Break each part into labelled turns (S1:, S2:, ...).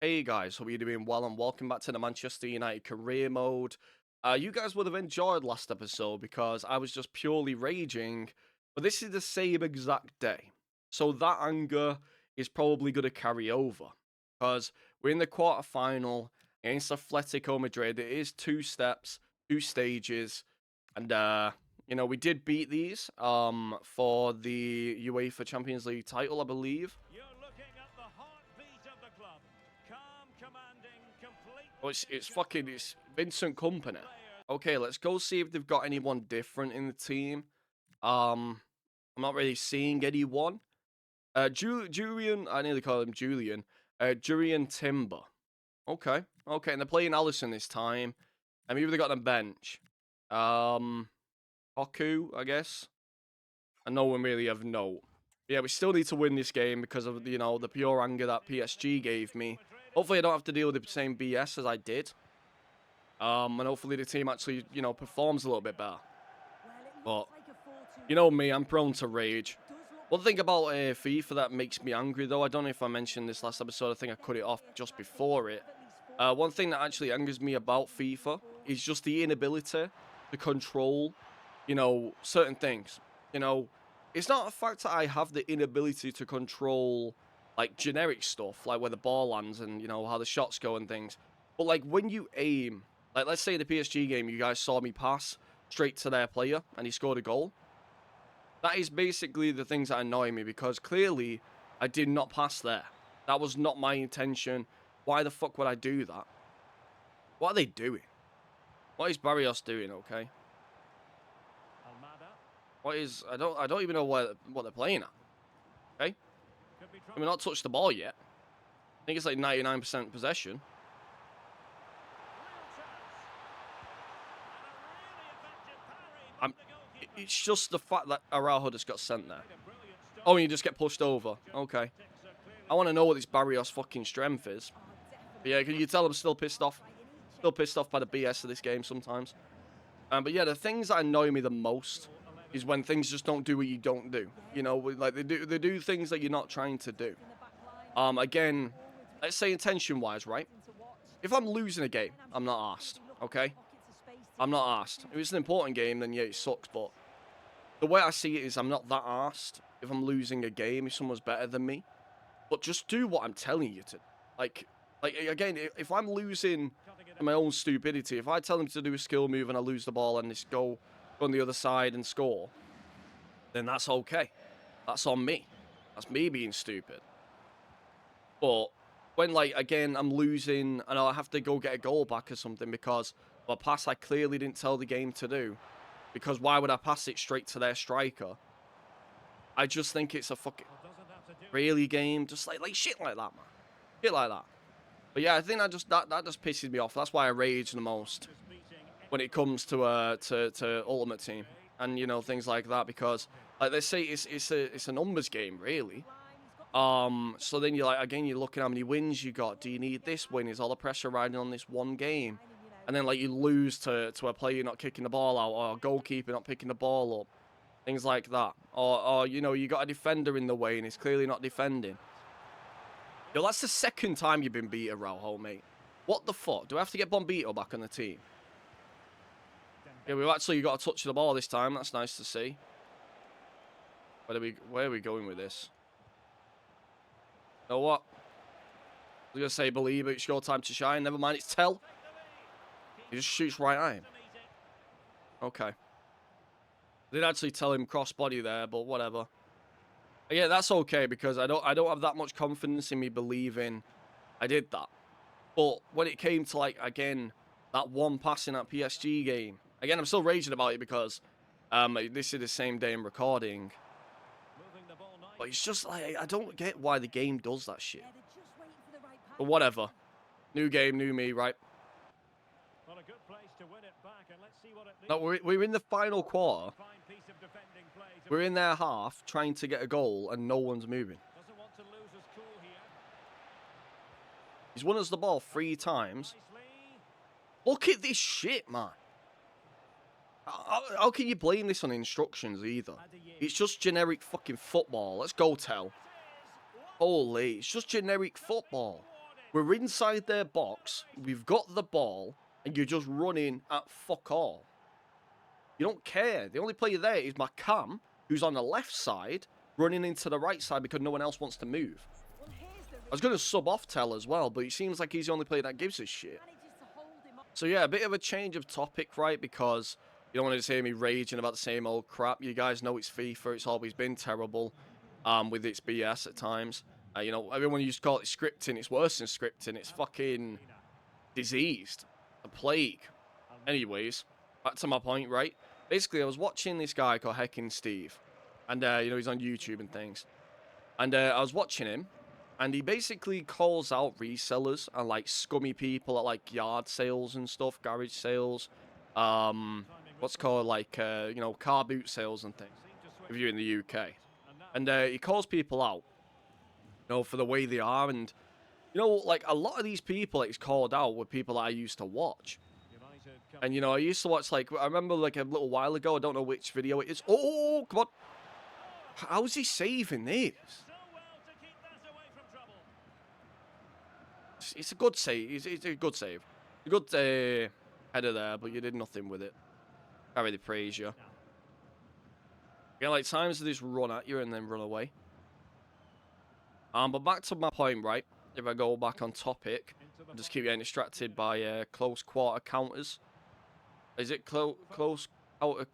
S1: Hey guys, hope you're doing well and welcome back to the Manchester United career mode. You guys would have enjoyed last episode because I was just purely raging, but this is the same exact day. So that anger is probably going to carry over because we're in the quarter final against Atletico Madrid. It is two steps, two stages, and we did beat these for the UEFA Champions League title, I believe.
S2: You're looking at the heartbeat of the club. Calm, commanding,
S1: Oh,
S2: completely
S1: it's Vincent Company.
S2: player.
S1: Okay, let's go see if they've got anyone different in the team. I'm not really seeing anyone. Julian, I nearly call him Julian. Julian Timber. Okay, and they're playing Allison this time. And maybe they got on the bench. Hoku, I guess. And no one really of note. Yeah, we still need to win this game because of the pure anger that PSG gave me. Hopefully, I don't have to deal with the same BS as I did. And hopefully the team actually, performs a little bit better. But, you know me, I'm prone to rage. One thing about FIFA that makes me angry, though, I don't know if I mentioned this last episode, I think I cut it off just before it. One thing that actually angers me about FIFA is just the inability to control, certain things. It's not a fact that I have the inability to control, like, generic stuff, like where the ball lands and, how the shots go and things. But, like, when you aim, like, let's say the PSG game, you guys saw me pass straight to their player and he scored a goal. That is basically the things that annoy me because clearly I did not pass there. That was not my intention. Why the fuck would I do that? What are they doing? What is Barrios doing, okay?
S2: Almada
S1: I don't even know what they're playing at. Okay?
S2: could be
S1: I
S2: trouble.
S1: mean, not touched the ball yet. I think it's like 99% possession.
S2: Real chance. And a really effective parry, but
S1: I'm
S2: the goalkeeper
S1: it's just the fact that Araujo just got sent there.
S2: made a brilliant stop.
S1: Oh, and you just get pushed over. Okay.
S2: Tactics are
S1: I
S2: clearly
S1: want to know what this Barrios fucking strength is. But yeah, can you tell I'm still pissed off? Still pissed off by the BS of this game sometimes. But yeah, the things that annoy me the most is when things just don't do what you don't do. Like they do things that you're not trying to do. Again, let's say intention-wise, right? If I'm losing a game, I'm not asked. Okay, I'm not asked. If it's an important game, then yeah, it sucks. But the way I see it is, I'm not that asked if I'm losing a game if someone's better than me. But just do what I'm telling you to. Like, again, if I'm losing
S2: cutting it
S1: my own stupidity, if I tell them to do a skill move and I lose the ball and just go on the other side and score, then that's okay. That's on me. That's me being stupid. But when, like, again, I'm losing and I have to go get a goal back or something because of a pass I clearly didn't tell the game to do, because why would I pass it straight to their striker? I just think it's a fucking
S2: Well, doesn't have to do it.
S1: really game. Just like shit like that, man. Shit like that. But yeah, I think that just pisses me off. That's why I rage the most
S2: Just beating
S1: when it comes to Ultimate Team and things like that, because like they say it's a numbers game really. So then you're like, again, you're looking how many wins you got. Do you need this win? Is all the pressure riding on this one game? And then like you lose to a player not kicking the ball out, or a goalkeeper not picking the ball up, things like that. Or you got a defender in the way and he's clearly not defending. Yo, that's the second time you've been beat, Araujo, mate. What the fuck? Do I have to get Bombito back on the team? Yeah, we've actually got a touch of the ball this time. That's nice to see. Where are we going with this? You know what? I was going to say, believe it, it's your time to shine. Never mind, it's Tell. He just shoots right at him. Okay. I did actually tell him cross-body there, but whatever. Yeah, that's okay, because I don't have that much confidence in me believing I did that. But when it came to, like, again, that one pass in that PSG game, again, I'm still raging about it because this is the same day I'm recording.
S2: Moving the ball
S1: But
S2: nice.
S1: it's just like, I don't get why the game does that shit. But whatever. New game, new me, right?
S2: Well, a good place to win it back, and let's see what it
S1: No,
S2: leads.
S1: we're in the final quarter.
S2: Fine piece of defending play to
S1: We're in their half, trying to get a goal, and no one's moving.
S2: doesn't want to lose his cool here.
S1: He's won us the ball 3 times.
S2: Nicely.
S1: Look at this shit, man. How can you blame this on instructions either? It's just generic fucking football. Let's go, Tell. Holy, it's just generic football. We're inside their box. We've got the ball, and you're just running at fuck all. You don't care. The only player there is my Cam, who's on the left side, running into the right side because no one else wants to move. I was going to sub off Tell as well, but it seems like he's the only player that gives a shit. So yeah, a bit of a change of topic, right? Because you don't want to just hear me raging about the same old crap. You guys know it's FIFA. It's always been terrible with its BS at times. You know, everyone used to call it scripting. It's worse than scripting. It's fucking diseased. A plague. Anyways, back to my point, right? Basically, I was watching this guy called Heckin' Steve. And, you know, he's on YouTube and things. And I was watching him. And he basically calls out resellers and, like, scummy people at, like, yard sales and stuff. Garage sales. What's called, like, you know, car boot sales and things. If you're in the UK. And he calls people out. You know, for the way they are. And, you know, like, a lot of these people that he's called out were people that I used to watch. And, you know, I used to watch, like, I remember, like, a little while ago, I don't know which video it is. Oh, come on. How's he saving this? It's a good save. It's a good save. A good header there, but you did nothing with it. I really praise you. You know, like, times to just run at you and then run away. But back to my point, right? If I go back on topic, I just keep getting distracted by close quarter counters. Is it close quarter?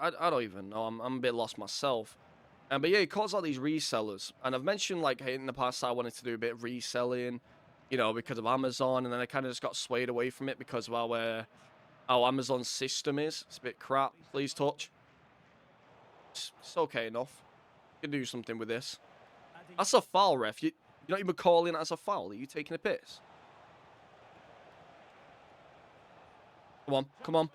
S1: I don't even know. I'm a bit lost myself. But yeah, he calls out these resellers, and I've mentioned like in the past I wanted to do a bit of reselling, you know, because of Amazon, and then I kind of just got swayed away from it because of how Amazon's system is. It's a bit crap. Please touch. It's okay enough. You can do something with this. That's a foul, ref. You're not even calling it as a foul. Are you taking a piss? Come on, come on.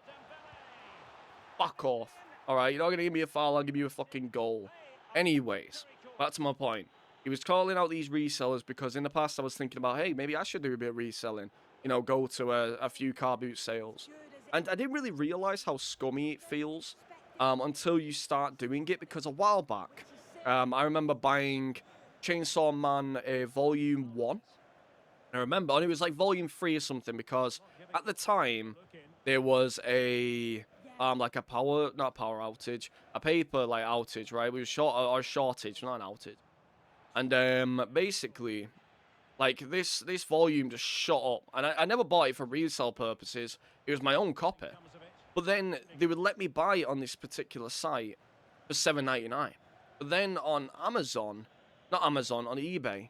S1: Fuck off. Alright, you're not going to give me a foul, I'll give you a fucking goal. Anyways, back to my point. He was calling out these resellers because in the past I was thinking about, hey, maybe I should do a bit of reselling. You know, go to a few car boot sales. And I didn't really realise how scummy it feels until you start doing it, because a while back, I remember buying Chainsaw Man Volume 1. I remember, and it was like Volume 3 or something, because at the time, there was a, like a not power outage, a paper, like, outage, right? We were or shortage, not an outage. And, basically, like, this volume just shot up, and I never bought it for resale purposes. It was my own copy. But then, they would let me buy it on this particular site for $7.99. But then on Amazon, not Amazon, on eBay,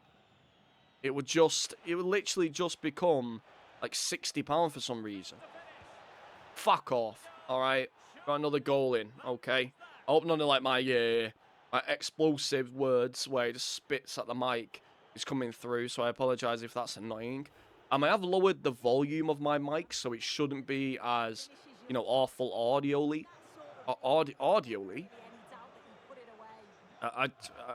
S1: it would literally just become like £60 for some reason. Fuck off. Alright. Got another goal in. Okay. I hope none of like my explosive words where it just spits at the mic is coming through, so I apologise if that's annoying. I have lowered the volume of my mic, so it shouldn't be as, you know, awful audioly. Audioly?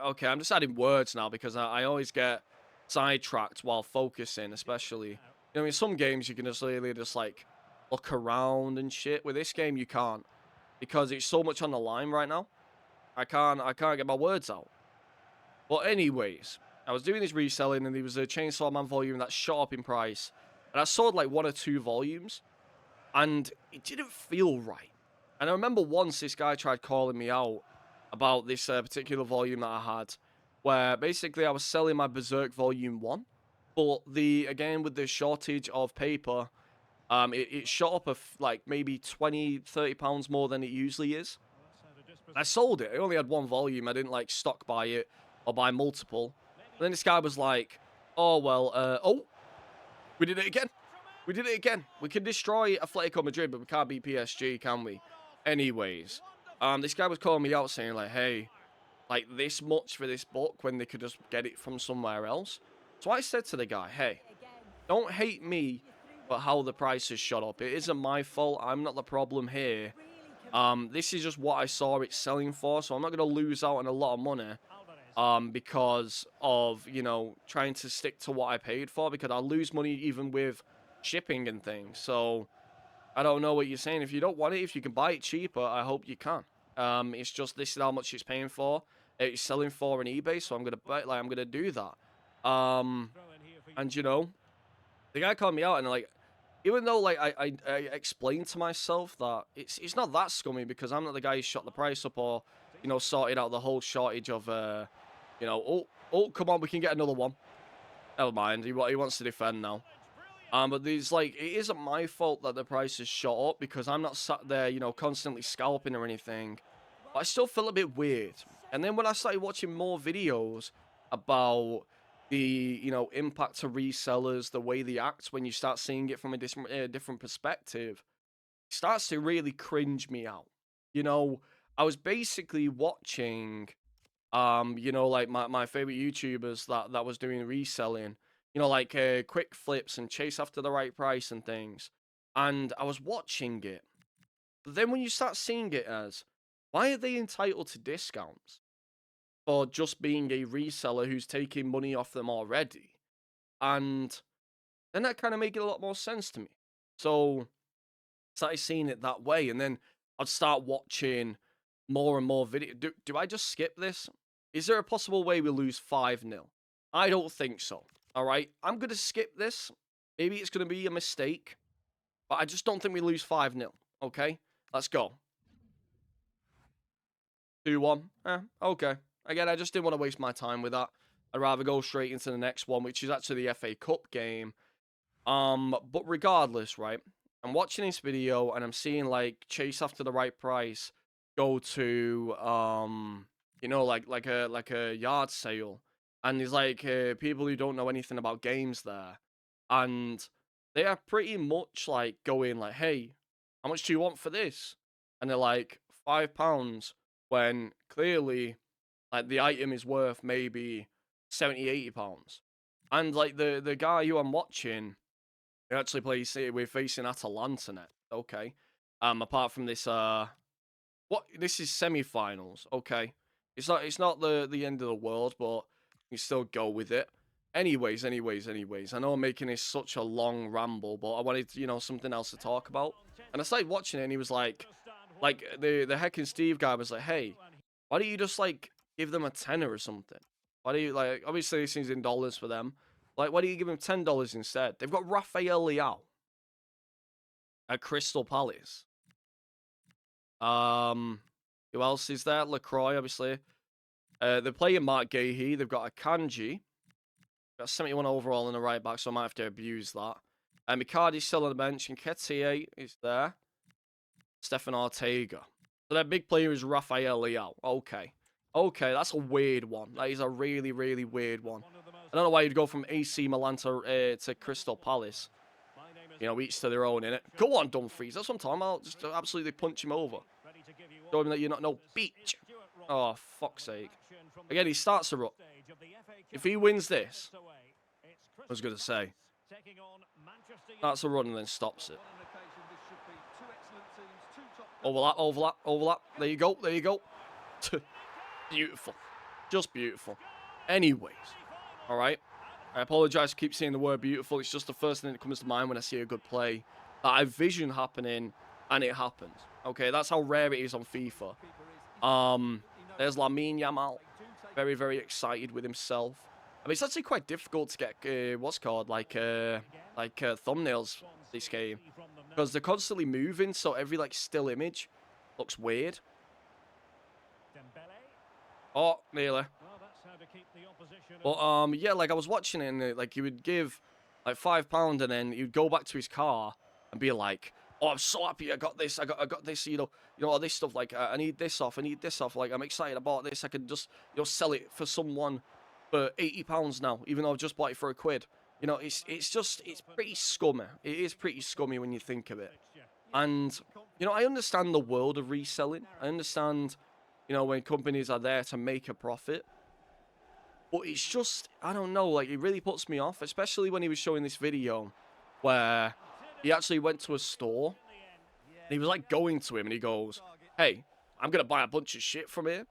S1: Okay, I'm just adding words now because I always get sidetracked while focusing, especially. You know, in some games you can just really just like look around and shit. With this game you can't, because it's so much on the line right now. I can't get my words out. But anyways, I was doing this reselling and there was a Chainsaw Man volume that shot up in price, and I sold like 1 or 2 volumes, and it didn't feel right. And I remember once this guy tried calling me out about this particular volume that I had, where basically I was selling my Berserk Volume 1, but again, with the shortage of paper, it shot up like maybe £20-30 more than it usually is. I sold it. I only had 1 volume. I didn't like stock buy it or buy multiple. And then this guy was like, oh, well, oh, we did it again. We did it again. We can destroy Atletico Madrid, but we can't beat PSG, can we? Anyways, this guy was calling me out saying like, hey, like this much for this book when they could just get it from somewhere else. So I said to the guy, hey, don't hate me for how the price has shot up. It isn't my fault. I'm not the problem here. This is just what I saw it selling for, so I'm not going to lose out on a lot of money because of, you know, trying to stick to what I paid for, because I'll lose money even with shipping and things. So I don't know what you're saying. If you don't want it, if you can buy it cheaper, I hope you can. It's just this is how much it's paying for. It's selling for on eBay, so I'm gonna do that. And you know, the guy called me out, and like, even though like I explained to myself that it's not that scummy because I'm not the guy who shot the price up or sorted out the whole shortage of oh come on, we can get another one. Never mind, he wants to defend now. But there's like, it isn't my fault that the price is shot up because I'm not sat there, constantly scalping or anything. But I still feel a bit weird. And then when I started watching more videos about the, impact to resellers, the way they act when you start seeing it from a different perspective, it starts to really cringe me out. I was basically watching, like my favorite YouTubers that was doing reselling, like quick flips and chase after the right price and things. And I was watching it. But then when you start seeing it as, why are they entitled to discounts for just being a reseller who's taking money off them already? And then that kind of make it a lot more sense to me. So started seeing it that way, and then I'd start watching more and more video. Do I just skip this? Is there a possible way we lose 5-0? I don't think so. All right, I'm going to skip this. Maybe it's going to be a mistake, but I just don't think we lose 5-0. Okay, let's go. 2-1. Okay. Again, I just didn't want to waste my time with that. I'd rather go straight into the next one, which is actually the FA Cup game. But regardless, right? I'm watching this video and I'm seeing like chase after the right price go to like a yard sale, and there's like people who don't know anything about games there, and they are pretty much like going like, hey, how much do you want for this? And they're like £5, when clearly like the item is worth maybe £70-80. And like the guy who I'm watching, he actually plays, we're facing Atalanta net. Okay. Apart from this this is semi-finals, okay. It's not the end of the world, but you still go with it. Anyways. I know I'm making this such a long ramble, but I wanted, something else to talk about. And I started watching it, and he was like the Heck and Steve guy was like, hey, why don't you just like give them a tenner or something? Why do you like, obviously this is in dollars for them. Like, why do you give them $10 instead? They've got Rafael Leao at Crystal Palace. Who else is there? LaCroix, obviously. They're playing Mark Gahey. They've got a Kanji. Got 71 overall in the right back, so I might have to abuse that. Icardi's still on the bench, and Nketiah is there. Stefan Ortega. So their big player is Rafael Leao. Okay, that's a weird one. That is a really, really weird one. I don't know why you'd go from AC Milan to Crystal Palace. Each to their own, innit? Go on, Dumfries. That's what I'm talking about. Just absolutely punch him over. Show him that you're not no bitch. Oh, fuck's sake. Again, he starts a run. If he wins this, I was going to say, starts a run and then stops it. Overlap. There you go. Beautiful. Just beautiful. Anyways. Alright. I apologise for keep saying the word beautiful. It's just the first thing that comes to mind when I see a good play that I vision happening, and it happens. Okay, that's how rare it is on FIFA. There's Lamine Yamal. Very, very excited with himself. I mean, it's actually quite difficult to get thumbnails this game, because they're constantly moving, so every like still image looks weird. Oh, nearly. But yeah, like I was watching it, and like he would give like £5, and then he'd go back to his car and be like, "Oh, I'm so happy I got this. I got this. All this stuff. Like I need this off. Like I'm excited about this. I can just sell it for someone for £80 now, even though I've just bought it for £1. It's pretty scummy. It is pretty scummy when you think of it. And I understand the world of reselling. I understand, when companies are there to make a profit. But it's just, I don't know, like, it really puts me off, especially when he was showing this video where he actually went to a store, and he was, like, going to him, and he goes, "Hey, I'm going to buy a bunch of shit from here,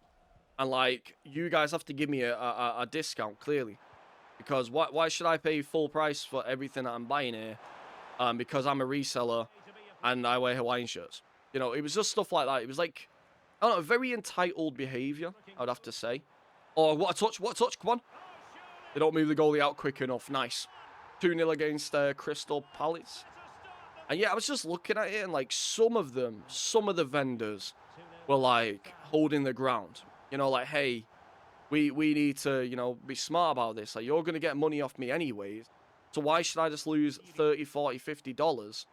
S1: and, like, you guys have to give me a discount, clearly, because why should I pay full price for everything that I'm buying here, because I'm a reseller, and I wear Hawaiian shirts?" It was just stuff like that. It was, like, I don't know, very entitled behaviour, I would have to say. Oh, what a touch, come on. They don't move the goalie out quick enough. Nice. 2-0 against Crystal Palace. And yeah, I was just looking at it, and like some of the vendors were like holding the ground. You know, like, hey, we need to, you know, be smart about this. Like, you're going to get money off me anyways. So why should I just lose $30, $40, $50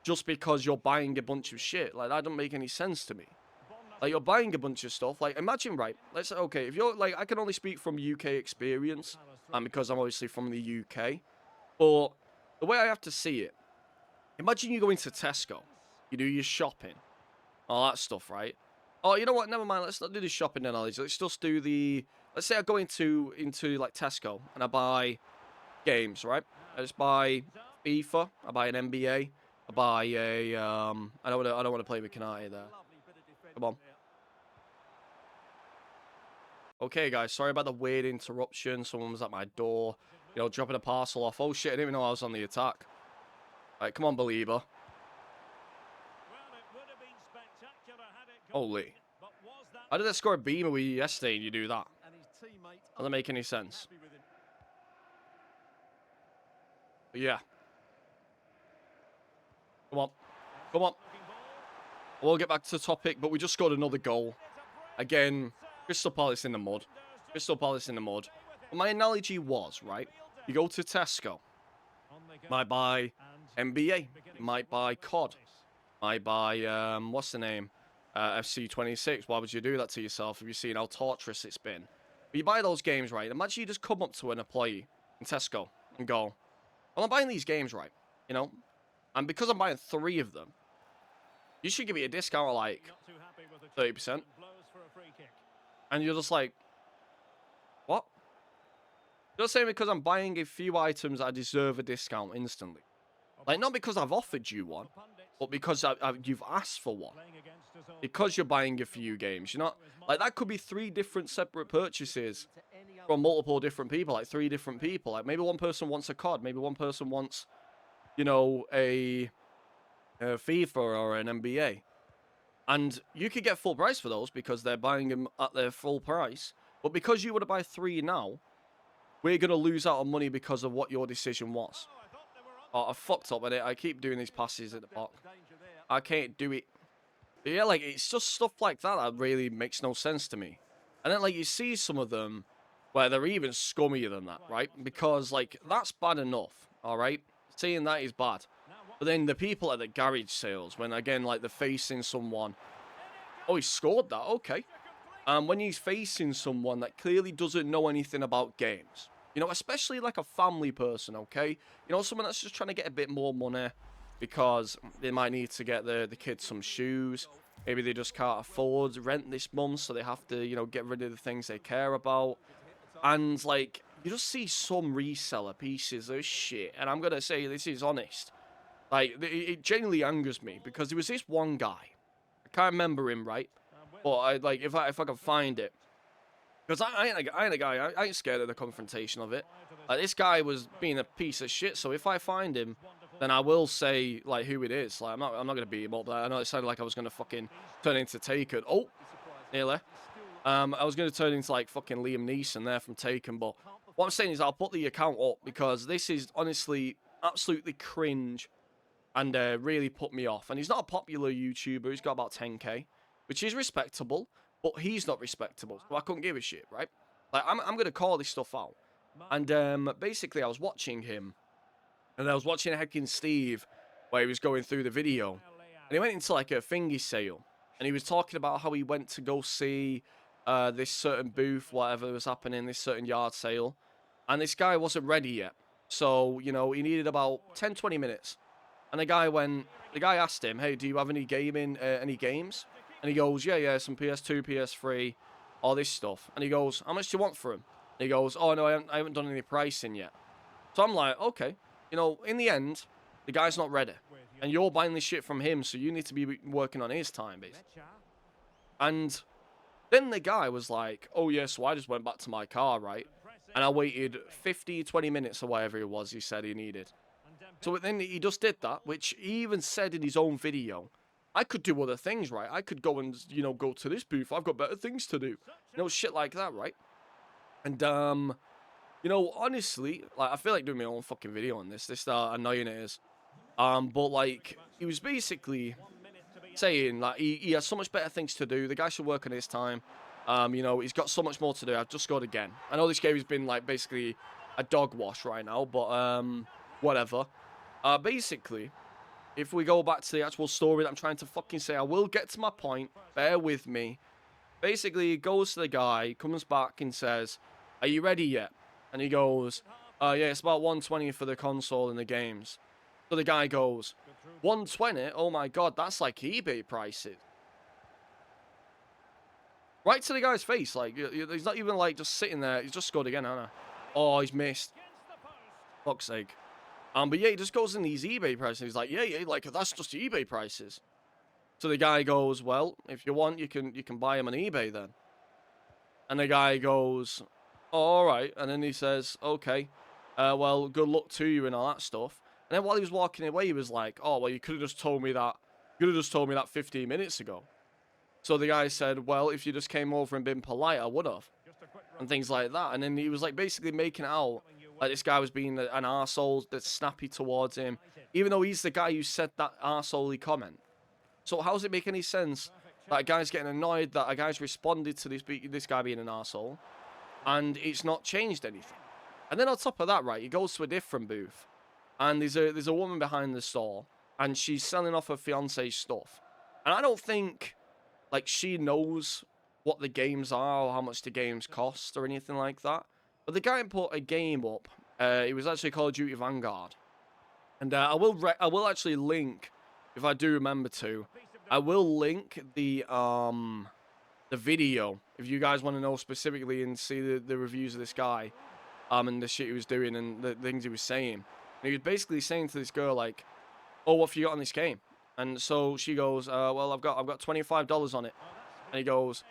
S1: just because you're buying a bunch of shit? Like, that doesn't make any sense to me. Like, you're buying a bunch of stuff. Like, imagine, right, let's say, okay, if you're, like, I can only speak from UK experience, because I'm obviously from the UK. But the way I have to see it, imagine you go into Tesco, you do your shopping, all that stuff, right? Oh, you know what? Never mind. Let's not do the shopping then, Ollie. Let's just do the... Let's say I go into like Tesco and I buy games, right? I just buy FIFA. I buy an NBA. I buy a I don't want to play with Kanate there. Come on. Okay, guys. Sorry about the weird interruption. Someone was at my door, you know, dropping a parcel off. Oh shit! I didn't even know I was on the attack. All right, come on, believer. Holy. How did I score a beamer with you yesterday and you do that? Doesn't make any sense. But yeah. Come on. Come on. We'll get back to the topic, but we just scored another goal. Again, Crystal Palace in the mud. Crystal Palace in the mud. But my analogy was, right? You go to Tesco. Might buy NBA. Might buy COD. Might buy, what's the name? FC26. Why would you do that to yourself if you've seen how torturous it's been? But you buy those games, right? Imagine you just come up to an employee in Tesco and go, well, I'm buying these games, right? You know? And because I'm buying 3 of them, you should give me a discount of like 30%. And you're just like, what? You're saying because I'm buying a few items, I deserve a discount instantly. Like, not because I've offered you one, but because you've asked for one. Because you're buying a few games. You're not... Like, that could be 3 different separate purchases from multiple different people. Like, 3 different people. Like, maybe one person wants a COD. Maybe one person wants, you know, a FIFA or an NBA. And you could get full price for those because they're buying them at their full price. But because you would have buy 3 now, we're going to lose out on money because of what your decision was. Oh, I fucked up at it. I keep doing these passes at the back. I can't do it. But yeah, like, it's just stuff like that really makes no sense to me. And then, like, you see some of them where they're even scummier than that, right? Because, like, that's bad enough, all right? Seeing that is bad. But then the people at the garage sales, when, again, like, they're facing someone. Oh, he scored that. Okay. When he's facing someone that clearly doesn't know anything about games. You know, especially like a family person, okay? You know, someone that's just trying to get a bit more money because they might need to get the kids some shoes. Maybe they just can't afford rent this month, so they have to, you know, get rid of the things they care about. And, like, you just see some reseller pieces of shit. And I'm going to say this is honest. Like, it genuinely angers me because there was this one guy. I can't remember him, right? But, if I can find it. Because I ain't a guy, I ain't scared of the confrontation of it. Like, this guy was being a piece of shit, so if I find him, then I will say, like, who it is. Like, I'm not going to beat him up. I know it sounded like I was going to fucking turn into Taken. Oh, nearly. I was going to turn into, like, fucking Liam Neeson there from Taken, but what I'm saying is I'll put the account up because this is honestly absolutely cringe and really put me off. And he's not a popular YouTuber. He's got about 10k, which is respectable. But he's not respectable, so I couldn't give a shit, right? Like, I'm going to call this stuff out. And basically, I was watching him. And I was watching Heckin' Steve, where he was going through the video. And he went into, like, a thingy sale. And he was talking about how he went to go see this certain booth, whatever was happening, this certain yard sale. And this guy wasn't ready yet. So, you know, he needed about 10, 20 minutes. And the guy asked him, hey, do you have any games? And he goes, yeah, some PS2, PS3, all this stuff. And he goes, how much do you want for him? And he goes, oh, no, I haven't done any pricing yet. So I'm like, okay. You know, in the end, the guy's not ready. And you're buying this shit from him, so you need to be working on his time, basically. And then the guy was like, oh, yeah, so I just went back to my car, right? And I waited 50, 20 minutes or whatever it was he said he needed. So then he just did that, which he even said in his own video. I could do other things, right? I could go and, you know, go to this booth. I've got better things to do. You know, shit like that, right? And, you You know, honestly, like, I feel like doing my own fucking video on this. This how annoying it is. But like, he was basically saying like he has so much better things to do. The guy should work on his time. You know, he's got so much more to do. I've just scored again. I know this game has been like basically a dog wash right now, but whatever. Basically, if we go back to the actual story that I'm trying to fucking say, I will get to my point. Bear with me. Basically, he goes to the guy, comes back and says, "Are you ready yet?" And he goes, "Yeah, it's about 120 for the console and the games." So the guy goes, 120? Oh my god, that's like eBay prices. Right to the guy's face, like, he's not even like just sitting there. He's just scored again, hasn't he? Oh, he's missed. Fuck's sake. But yeah, he just goes in these eBay prices. He's like, yeah, like that's just eBay prices. So the guy goes, well, if you want, you can buy him on eBay then. And the guy goes, oh, all right. And then he says, okay, well, good luck to you and all that stuff. And then while he was walking away, he was like, oh, well, you could have just told me that. You could have just told me that 15 minutes ago. So the guy said, well, if you just came over and been polite, I would have. And things like that. And then he was like basically making it out like this guy was being an arsehole that's snappy towards him. Even though he's the guy who said that arseholey comment. So how does it make any sense that a guy's getting annoyed that a guy's responded to this guy being an arsehole and it's not changed anything? And then on top of that, right, he goes to a different booth. And there's a woman behind the store. And she's selling off her fiance's stuff. And I don't think like she knows what the games are or how much the games cost or anything like that. But the guy put a game up. It was actually Call of Duty Vanguard. And I will actually link, if I do remember to, I will link the video if you guys want to know specifically and see the reviews of this guy and the shit he was doing and the things he was saying. And he was basically saying to this girl like, "Oh, what have you got on this game?" And so she goes, "Well, I've got $25 on it." And he goes,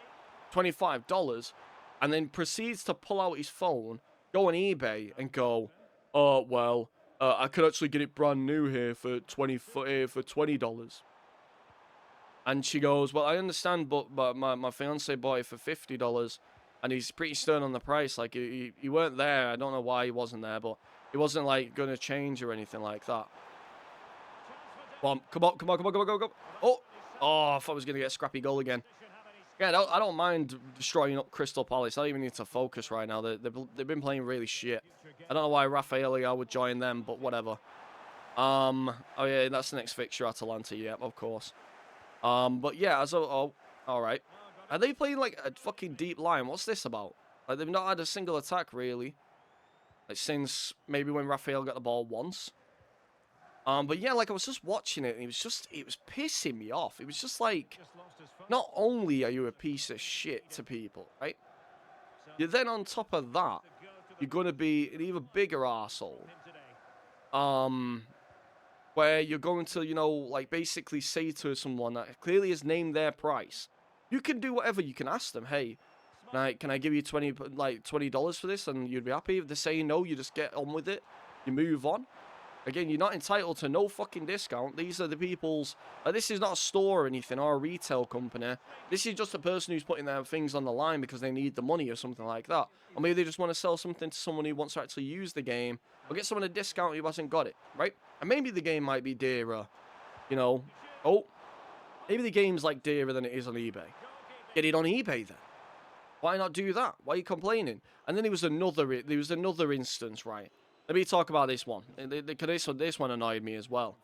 S1: $25, and then proceeds to pull out his phone, go on eBay, and go, "Oh, well, I could actually get it brand new here for $20." And she goes, "Well, I understand, but my fiance bought it for $50, and he's pretty stern on the price. Like he weren't there. I don't know why he wasn't there, but he wasn't like gonna change or anything like that." Come on. Oh, I thought I was gonna get a scrappy goal again. Yeah, I don't mind destroying up Crystal Palace. I don't even need to focus right now. They've been playing really shit. I don't know why Rafael would join them, but whatever. Oh yeah, that's the next fixture, Atalanta. Yeah, of course. But yeah, all right. Are they playing like a fucking deep line? What's this about? Like they've not had a single attack really. Like since maybe when Rafael got the ball once. But yeah, like I was just watching it, and it was pissing me off. It was just like, not only are you a piece of shit to people, right? You're then on top of that, you're gonna be an even bigger arsehole. Where you're going to, you know, like basically say to someone that clearly has named their price. You can do whatever. You can ask them, hey, can I give you $20 for this, and you'd be happy. If they say no, you just get on with it. You move on. Again, you're not entitled to no fucking discount. These are the people's... this is not a store or anything, or a retail company. This is just a person who's putting their things on the line because they need the money or something like that. Or maybe they just want to sell something to someone who wants to actually use the game, or get someone a discount who hasn't got it, right? And maybe the game might be dearer, you know. Oh, maybe the game's like dearer than it is on eBay. Get it on eBay then. Why not do that? Why are you complaining? And then there was another instance, right? Let me talk about this one. This one annoyed me as well.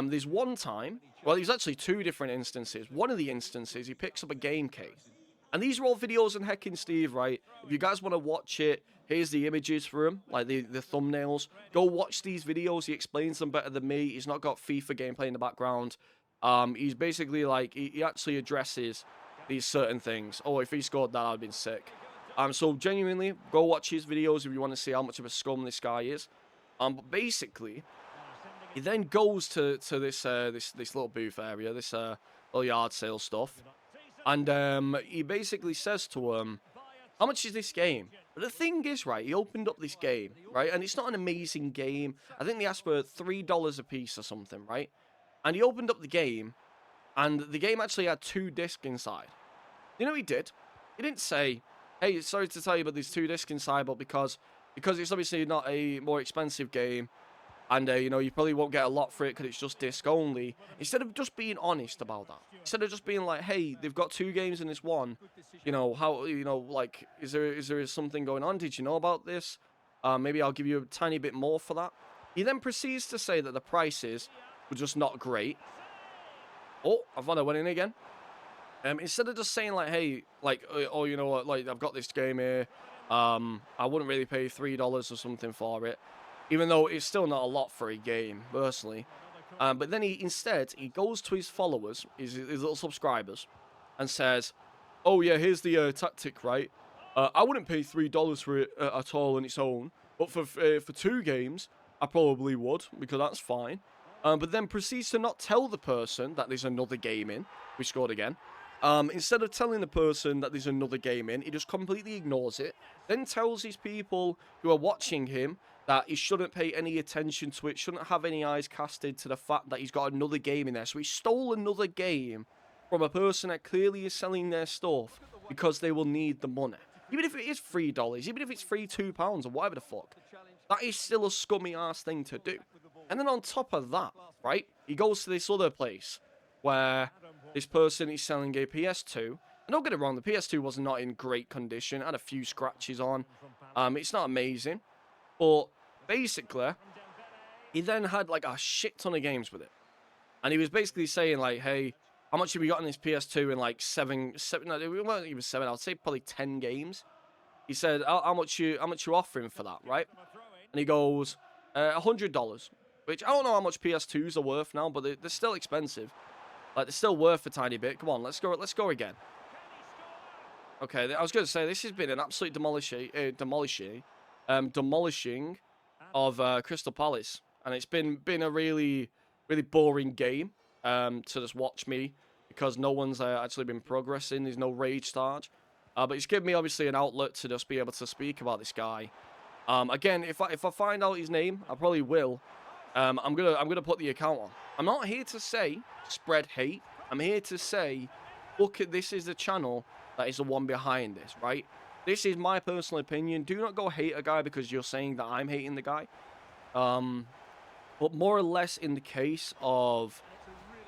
S1: There's one time, well, there's actually two different instances. One of the instances, he picks up a game case. And these are all videos on Heckin' Steve, right? If you guys want to watch it, here's the images for him, like the thumbnails. Go watch these videos. He explains them better than me. He's not got FIFA gameplay in the background. He's basically like, he actually addresses these certain things. Oh, if he scored that, I'd have been sick. So genuinely, go watch his videos if you want to see how much of a scum this guy is. But basically, he then goes to this little booth area, this little yard sale stuff, and he basically says to him, "How much is this game?" But the thing is, right, he opened up this game, right, and it's not an amazing game. I think they asked for $3 a piece or something, right? And he opened up the game, and the game actually had 2 discs inside. You know what he did? He didn't say, "Hey, sorry to tell you, but there's 2 discs inside, but because because it's obviously not a more expensive game, and you know, you probably won't get a lot for it because it's just disc only. Instead of just being honest about that, instead of just being like, hey, they've got 2 games in this one, you know, how, you know, like, is there something going on? Did you know about this? Maybe I'll give you a tiny bit more for that. He then proceeds to say that the prices were just not great. Oh, I thought I went in again. Instead of just saying like, hey, like, oh, you know what, like, I've got this game here. I wouldn't really pay $3 or something for it, even though it's still not a lot for a game, personally. But then instead he goes to his followers, his little subscribers, and says, oh yeah, here's the tactic, right? I wouldn't pay $3 for it at all on its own, but for 2 games, I probably would, because that's fine. But then proceeds to not tell the person that there's another game in. We scored again. Instead of telling the person that there's another game in, he just completely ignores it. Then tells his people who are watching him that he shouldn't pay any attention to it, shouldn't have any eyes casted to the fact that he's got another game in there. So he stole another game from a person that clearly is selling their stuff because they will need the money. Even if it is $3, even if it's £2 or whatever the fuck, that is still a scummy ass thing to do. And then on top of that, right, he goes to this other place where this person is selling a PS2. And don't get it wrong, the PS2 was not in great condition. It had a few scratches on. It's not amazing. But basically, he then had like a shit ton of games with it. And he was basically saying like, hey, how much have you got on this PS2 in like 7, no, it wasn't even 7, I'd say probably 10 games. He said, how much you offering for that, right? And he goes, $100. Which, I don't know how much PS2s are worth now, but they're still expensive. Like, they're still worth a tiny bit. Come on, let's go again. Okay, I was going to say, this has been an absolute demolishing of Crystal Palace. And it's been a really, really boring game to just watch me, because no one's actually been progressing. There's no rage start. But it's given me, obviously, an outlet to just be able to speak about this guy. Again, if I find out his name, I probably will. I'm gonna put the account on. I'm not here to say spread hate. I'm here to say, look, this is the channel that is the one behind this, right? This is my personal opinion. Do not go hate a guy because you're saying that I'm hating the guy. But more or less in the case of,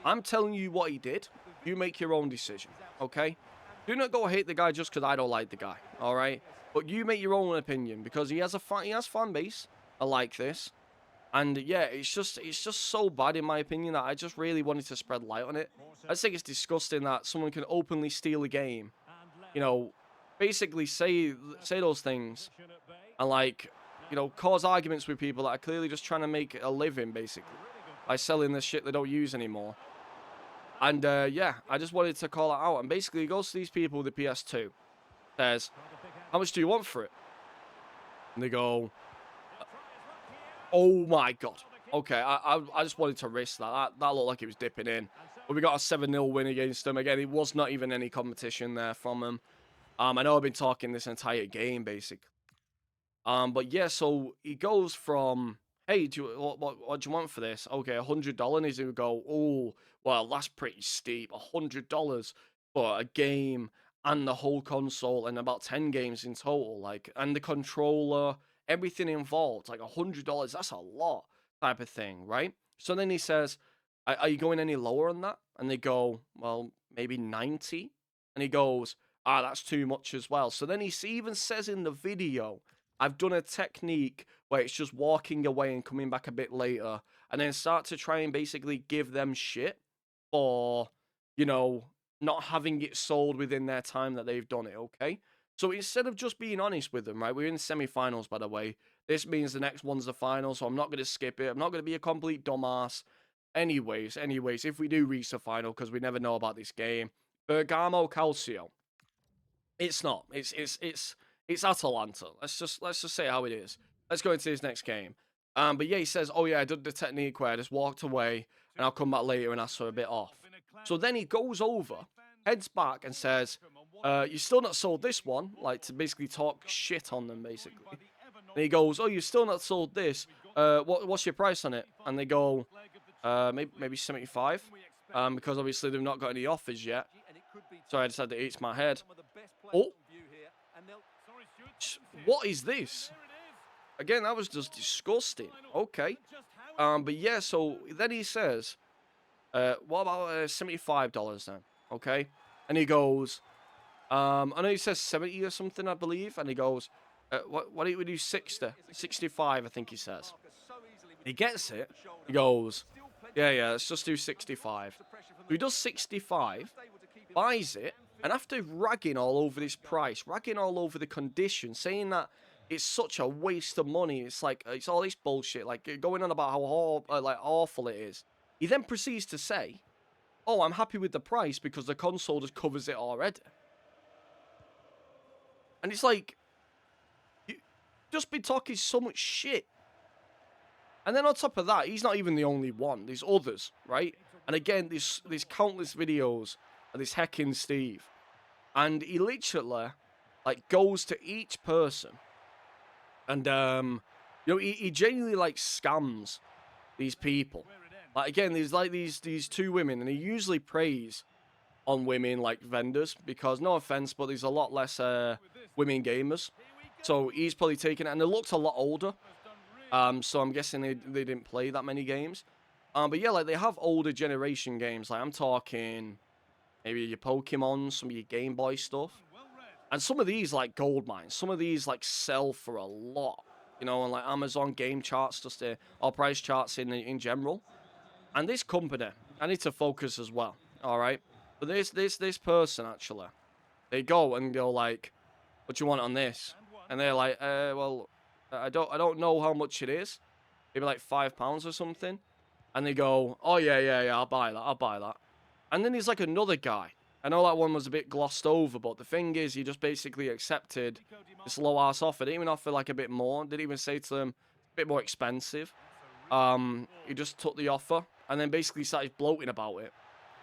S1: I'm telling you what he did. You make your own decision, okay? Do not go hate the guy just because I don't like the guy, all right? But you make your own opinion, because he has fan base like this. And yeah, it's just so bad in my opinion that I just really wanted to spread light on it. I just think it's disgusting that someone can openly steal a game, you know, basically say those things, and like, you know, cause arguments with people that are clearly just trying to make a living, basically, by selling the shit they don't use anymore. And yeah, I just wanted to call it out. And basically, he goes to these people with the PS2, says, how much do you want for it? And they go, oh my god. Okay, I just wanted to risk that. That looked like it was dipping in. But we got a 7-0 win against them. Again, it was not even any competition there from them. I know I've been talking this entire game, basically. But yeah, so he goes from, hey, what do you want for this? Okay, $100. And he's going to go, oh, well, that's pretty steep. $100 for a game and the whole console and about 10 games in total. Like, and the controller, everything involved. Like, $100, that's a lot type of thing, right? So then he says, are you going any lower on that? And they go, well, maybe 90. And he goes, that's too much as well. So then he even says in the video, I've done a technique where it's just walking away and coming back a bit later, and then start to try and basically give them shit for, you know, not having it sold within their time that they've done it, okay? So instead of just being honest with them, right, we're in the semi-finals, by the way. This means the next one's the final, so I'm not going to skip it. I'm not going to be a complete dumbass. Anyways, if we do reach the final, because we never know about this game, Bergamo Calcio. It's not. It's Atalanta. Let's just say how it is. Let's go into this next game. But yeah, he says, oh yeah, I did the technique where I just walked away and I'll come back later and ask for a bit off. So then he goes over, heads back and says, you still not sold this one, like to basically talk shit on them, basically. And he goes, oh, you still not sold this. What's your price on it? And they go, maybe 75, because obviously they've not got any offers yet. Sorry, I just had to eat my head. Oh, what is this? again, that was just disgusting. Okay. But yeah, so then he says, what about $75 then? Okay. And he goes, I know he says 70 or something, I believe. And he goes, what do you do? 60? 65, I think he says. He gets it. He goes, yeah, let's just do 65. So he does 65, buys it, and after ragging all over this price, ragging all over the condition, saying that it's such a waste of money, it's like, it's all this bullshit, like going on about how awful it is. He then proceeds to say, oh, I'm happy with the price because the console just covers it already. And it's like, you just been talking so much shit. And then on top of that, he's not even the only one. There's others, right? And again, there's countless videos of this heckin' Steve. And he literally, like, goes to each person. And, you know, he genuinely, like, scams these people. Like, again, there's, like, these two women. And he usually preys on women, like, vendors. Because, no offense, but there's a lot less women gamers. So he's probably taken it. And they looked a lot older. So I'm guessing they didn't play that many games. But yeah, like, they have older generation games. Like, I'm talking maybe your Pokemon, some of your Game Boy stuff. And some of these, like, gold mines. Some of these, like, sell for a lot. You know, on, like, Amazon game charts, just or price charts in general. And this company, I need to focus as well. All right? But this person, actually, they go and go, like, what do you want on this? And they're like, well, I don't know how much it is. Maybe like £5 or something. And they go, oh yeah, I'll buy that. And then there's like another guy. I know that one was a bit glossed over, but the thing is, he just basically accepted this low ass offer. Didn't even offer like a bit more. Didn't even say to them a bit more expensive. He just took the offer and then basically started bloating about it.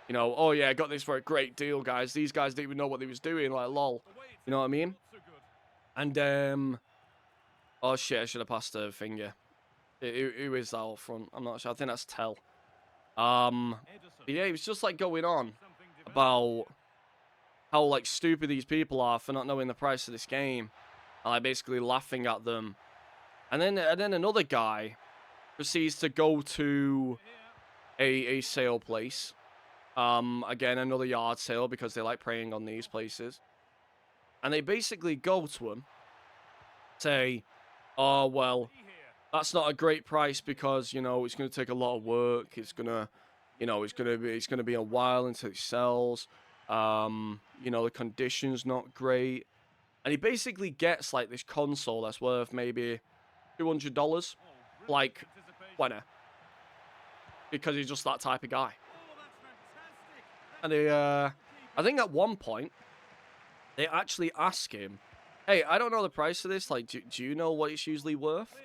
S1: You know, oh yeah, I got this for a great deal, guys. These guys didn't even know what they was doing. Like, lol. You know what I mean? And oh shit, I should have passed a finger. Who is that all front? I'm not sure. I think that's Tell. But yeah, it was just like going on about how like stupid these people are for not knowing the price of this game. And like basically laughing at them. And then another guy proceeds to go to a sale place. Again, another yard sale because they like preying on these places. And they basically go to him, say, oh, well, that's not a great price because, you know, it's going to take a lot of work. It's going to, you know, it's going to be a while until it sells. You know, the condition's not great. And he basically gets, like, this console that's worth maybe $200, like, 20. Because he's just that type of guy. And I think at one point, they actually ask him, hey, I don't know the price of this. Like, do you know what it's usually worth?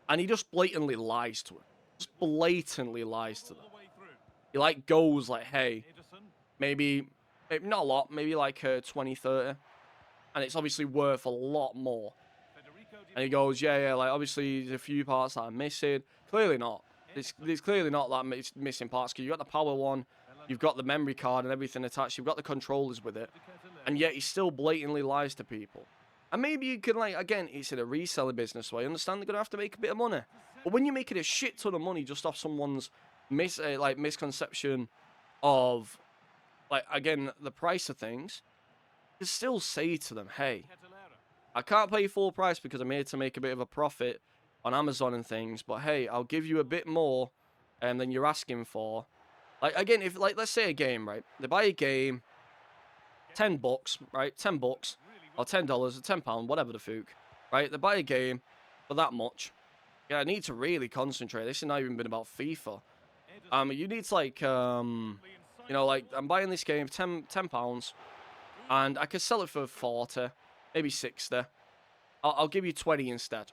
S1: And he just blatantly lies to him. Just blatantly lies to them. He, like, goes, like, hey, maybe not a lot, maybe, like, 20, 30. And it's obviously worth a lot more. And he goes, yeah, like, obviously, there's a few parts that are missing. Clearly not. There's clearly not that missing parts, because you've got the power one, you've got the memory card and everything attached, you've got the controllers with it. And yet he still blatantly lies to people. And maybe you can, like, again, it's in a reseller business, so I understand they're going to have to make a bit of money. But when you're making a shit ton of money just off someone's misconception of, like, again, the price of things, you still say to them, hey, I can't pay you full price because I'm here to make a bit of a profit on Amazon and things, but hey, I'll give you a bit more than you're asking for. Like, again, if, like, let's say a game, right? They buy a game, $10, right? $10, or $10, or £10, whatever the fuck, right? They buy a game for that much. Yeah, I need to really concentrate. This has not even been about FIFA. You need to, like, you know, like, I'm buying this game for £10, and I could sell it for 40, maybe 60. I'll give you 20 instead.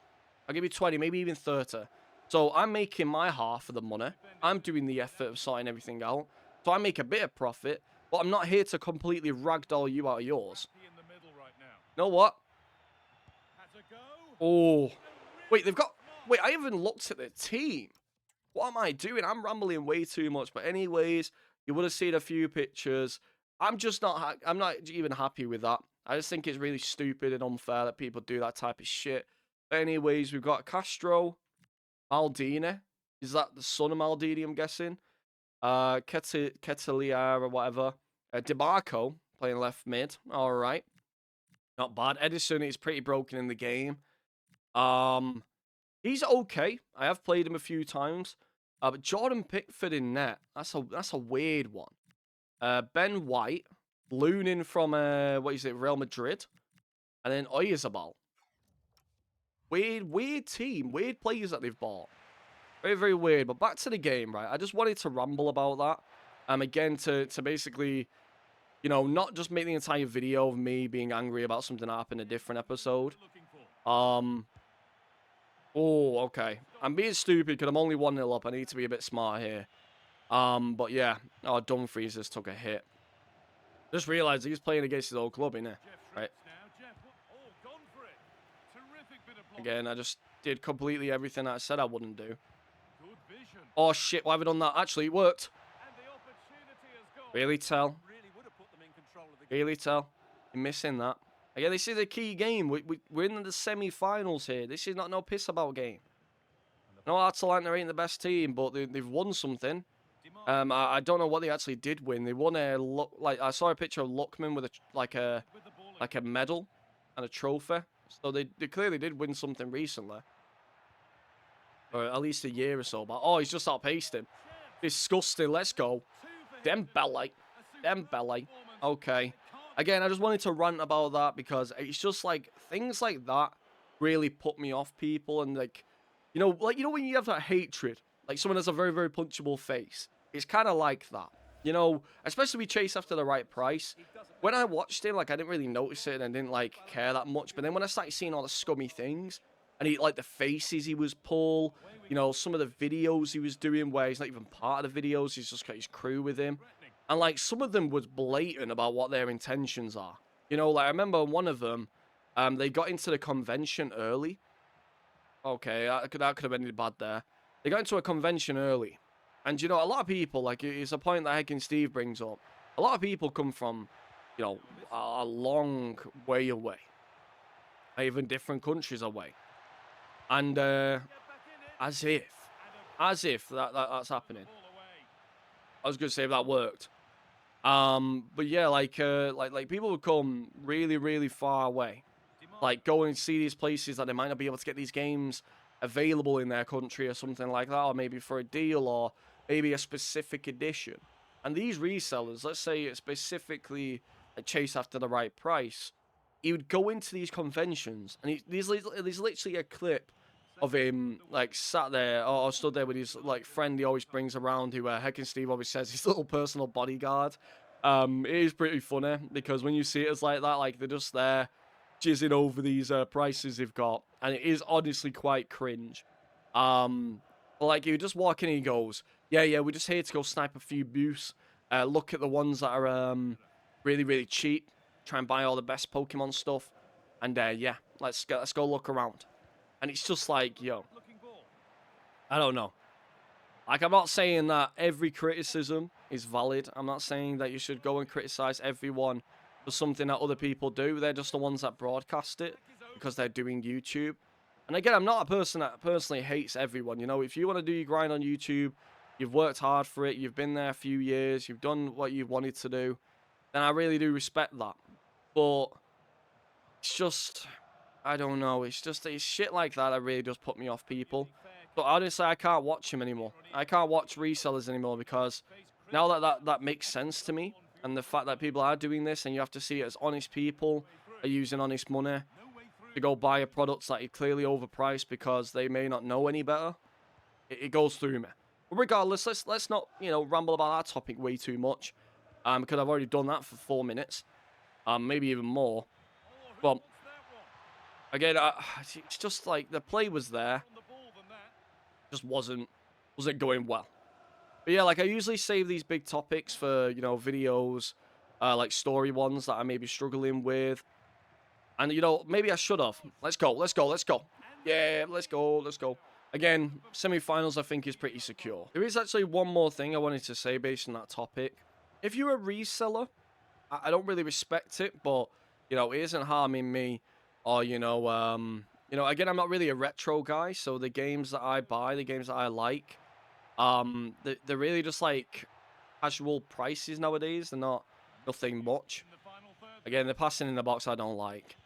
S1: I'll give you 20, maybe even 30. So I'm making my half of the money. I'm doing the effort of sorting everything out. So I make a bit of profit, but I'm not here to completely ragdoll you out of yours. You know what? Oh. Wait, they've got... Wait, I haven't looked at the team. What am I doing? I'm rambling way too much. But anyways, you would have seen a few pictures. I'm not even happy with that. I just think it's really stupid and unfair that people do that type of shit. But anyways, we've got Castro, Maldini. Is that the son of Maldini, I'm guessing? Ketelier or whatever. DeMarco playing left mid. All right. Not bad. Edison is pretty broken in the game. He's okay. I have played him a few times. But Jordan Pickford in net. That's a weird one. Ben White, Lunin from what is it, Real Madrid, and then Oyarzabal. Weird team, weird players that they've bought. Very, very weird. But back to the game, right? I just wanted to ramble about that. Again, to basically, you know, not just make the entire video of me being angry about something that happened in a different episode. Oh, okay. I'm being stupid because I'm only 1-0 up. I need to be a bit smart here. But yeah. Oh, Dumfries just took a hit. Just realised he's playing against his old club, innit? Right. Again, I just did completely everything I said I wouldn't do. Oh shit, why have I done that? Actually, it worked. Really tell? Really tell? You're missing that. Again, this is a key game. We're in the semi-finals here. This is not no piss about game. No, Atalanta ain't the best team, but they've won something. I don't know what they actually did win. They won I saw a picture of Lookman with a medal and a trophy. So they clearly did win something recently. Or at least a year or so back. Oh, he's just outpaced him. Disgusting. Let's go. Dembele. Okay. Again, I just wanted to rant about that because it's just like things like that really put me off people, and like you know when you have that hatred, like someone has a very, very punchable face. It's kind of like that. You know, especially we chase after the right price. When I watched him, like, I didn't really notice it and I didn't, like, care that much. But then when I started seeing all the scummy things, and like, the faces he was pull, you know, some of the videos he was doing where he's not even part of the videos, he's just got his crew with him. And, like, some of them was blatant about what their intentions are. You know, like, I remember one of them, they got into the convention early. Okay, that could have ended bad there. They got into a convention early. And, you know, a lot of people, like, it's a point that Heckin' Steve brings up. A lot of people come from, you know, a long way away. Even different countries away. And, as if that's happening. I was going to say if that worked. But yeah, like people would come really, really far away. Like, go and see these places that they might not be able to get these games available in their country or something like that. Or maybe for a deal or maybe a specific edition. And these resellers, let's say specifically chase after the right price, he would go into these conventions, and there's literally a clip of him, like, sat there, or stood there with his, like, friend he always brings around, who Heckin' Steve always says his little personal bodyguard. It is pretty funny, because when you see it as like that, like, they're just there, jizzing over these prices they've got, and it is honestly quite cringe. Like, you just walk in and he goes, yeah, we're just here to go snipe a few booths, look at the ones that are really, really cheap, try and buy all the best Pokemon stuff, and yeah, let's go look around. And it's just like, yo, I don't know. Like, I'm not saying that every criticism is valid. I'm not saying that you should go and criticize everyone for something that other people do. They're just the ones that broadcast it because they're doing YouTube. And again, I'm not a person that personally hates everyone. You know, if you want to do your grind on YouTube, you've worked hard for it, you've been there a few years, you've done what you've wanted to do, then I really do respect that. But it's just, I don't know, it's shit like that that really does put me off people. But honestly, I can't watch him anymore. I can't watch resellers anymore because now that makes sense to me. And the fact that people are doing this and you have to see it as honest people are using honest money to go buy a product that is clearly overpriced because they may not know any better. It goes through me. But regardless, let's not, you know, ramble about that topic way too much. Because I've already done that for 4 minutes. Maybe even more. But again, it's just like the play was there. Just wasn't going well. But yeah, like I usually save these big topics for, you know, videos, like story ones that I may be struggling with. And, you know, maybe I should have. Let's go. Yeah, let's go. Again, semi-finals I think is pretty secure. There is actually one more thing I wanted to say based on that topic. If you're a reseller, I don't really respect it, but, you know, it isn't harming me or, you know, You know, again, I'm not really a retro guy, so the games that I buy, the games that I like, they're really just like casual prices nowadays. They're not nothing much. Again, the passing in the box I don't like.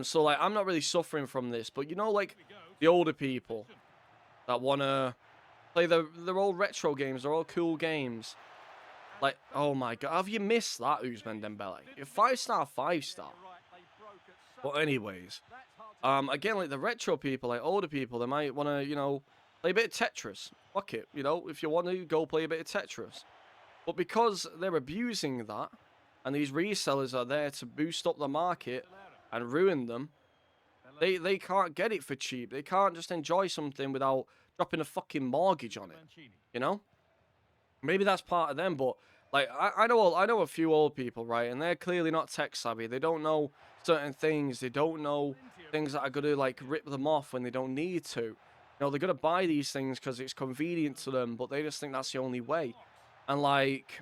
S1: So like I'm not really suffering from this, but you know, like the older people that wanna play their old retro games, they're all cool games. Like, oh my god, have you missed that, Ousmane Dembele? You're 5-star, 5-star. But anyways, again, like the retro people, like older people, they might want to, you know, play a bit of Tetris. Fuck it, you know, if you want to, go play a bit of Tetris. But because they're abusing that, and these resellers are there to boost up the market and ruin them, they can't get it for cheap. They can't just enjoy something without dropping a fucking mortgage on it, you know? Maybe that's part of them, but like I know a few old people, right, and they're clearly not tech savvy. They don't know certain things. They don't know things that are gonna like rip them off when they don't need to. You know, they're gonna buy these things because it's convenient to them, but they just think that's the only way. And like,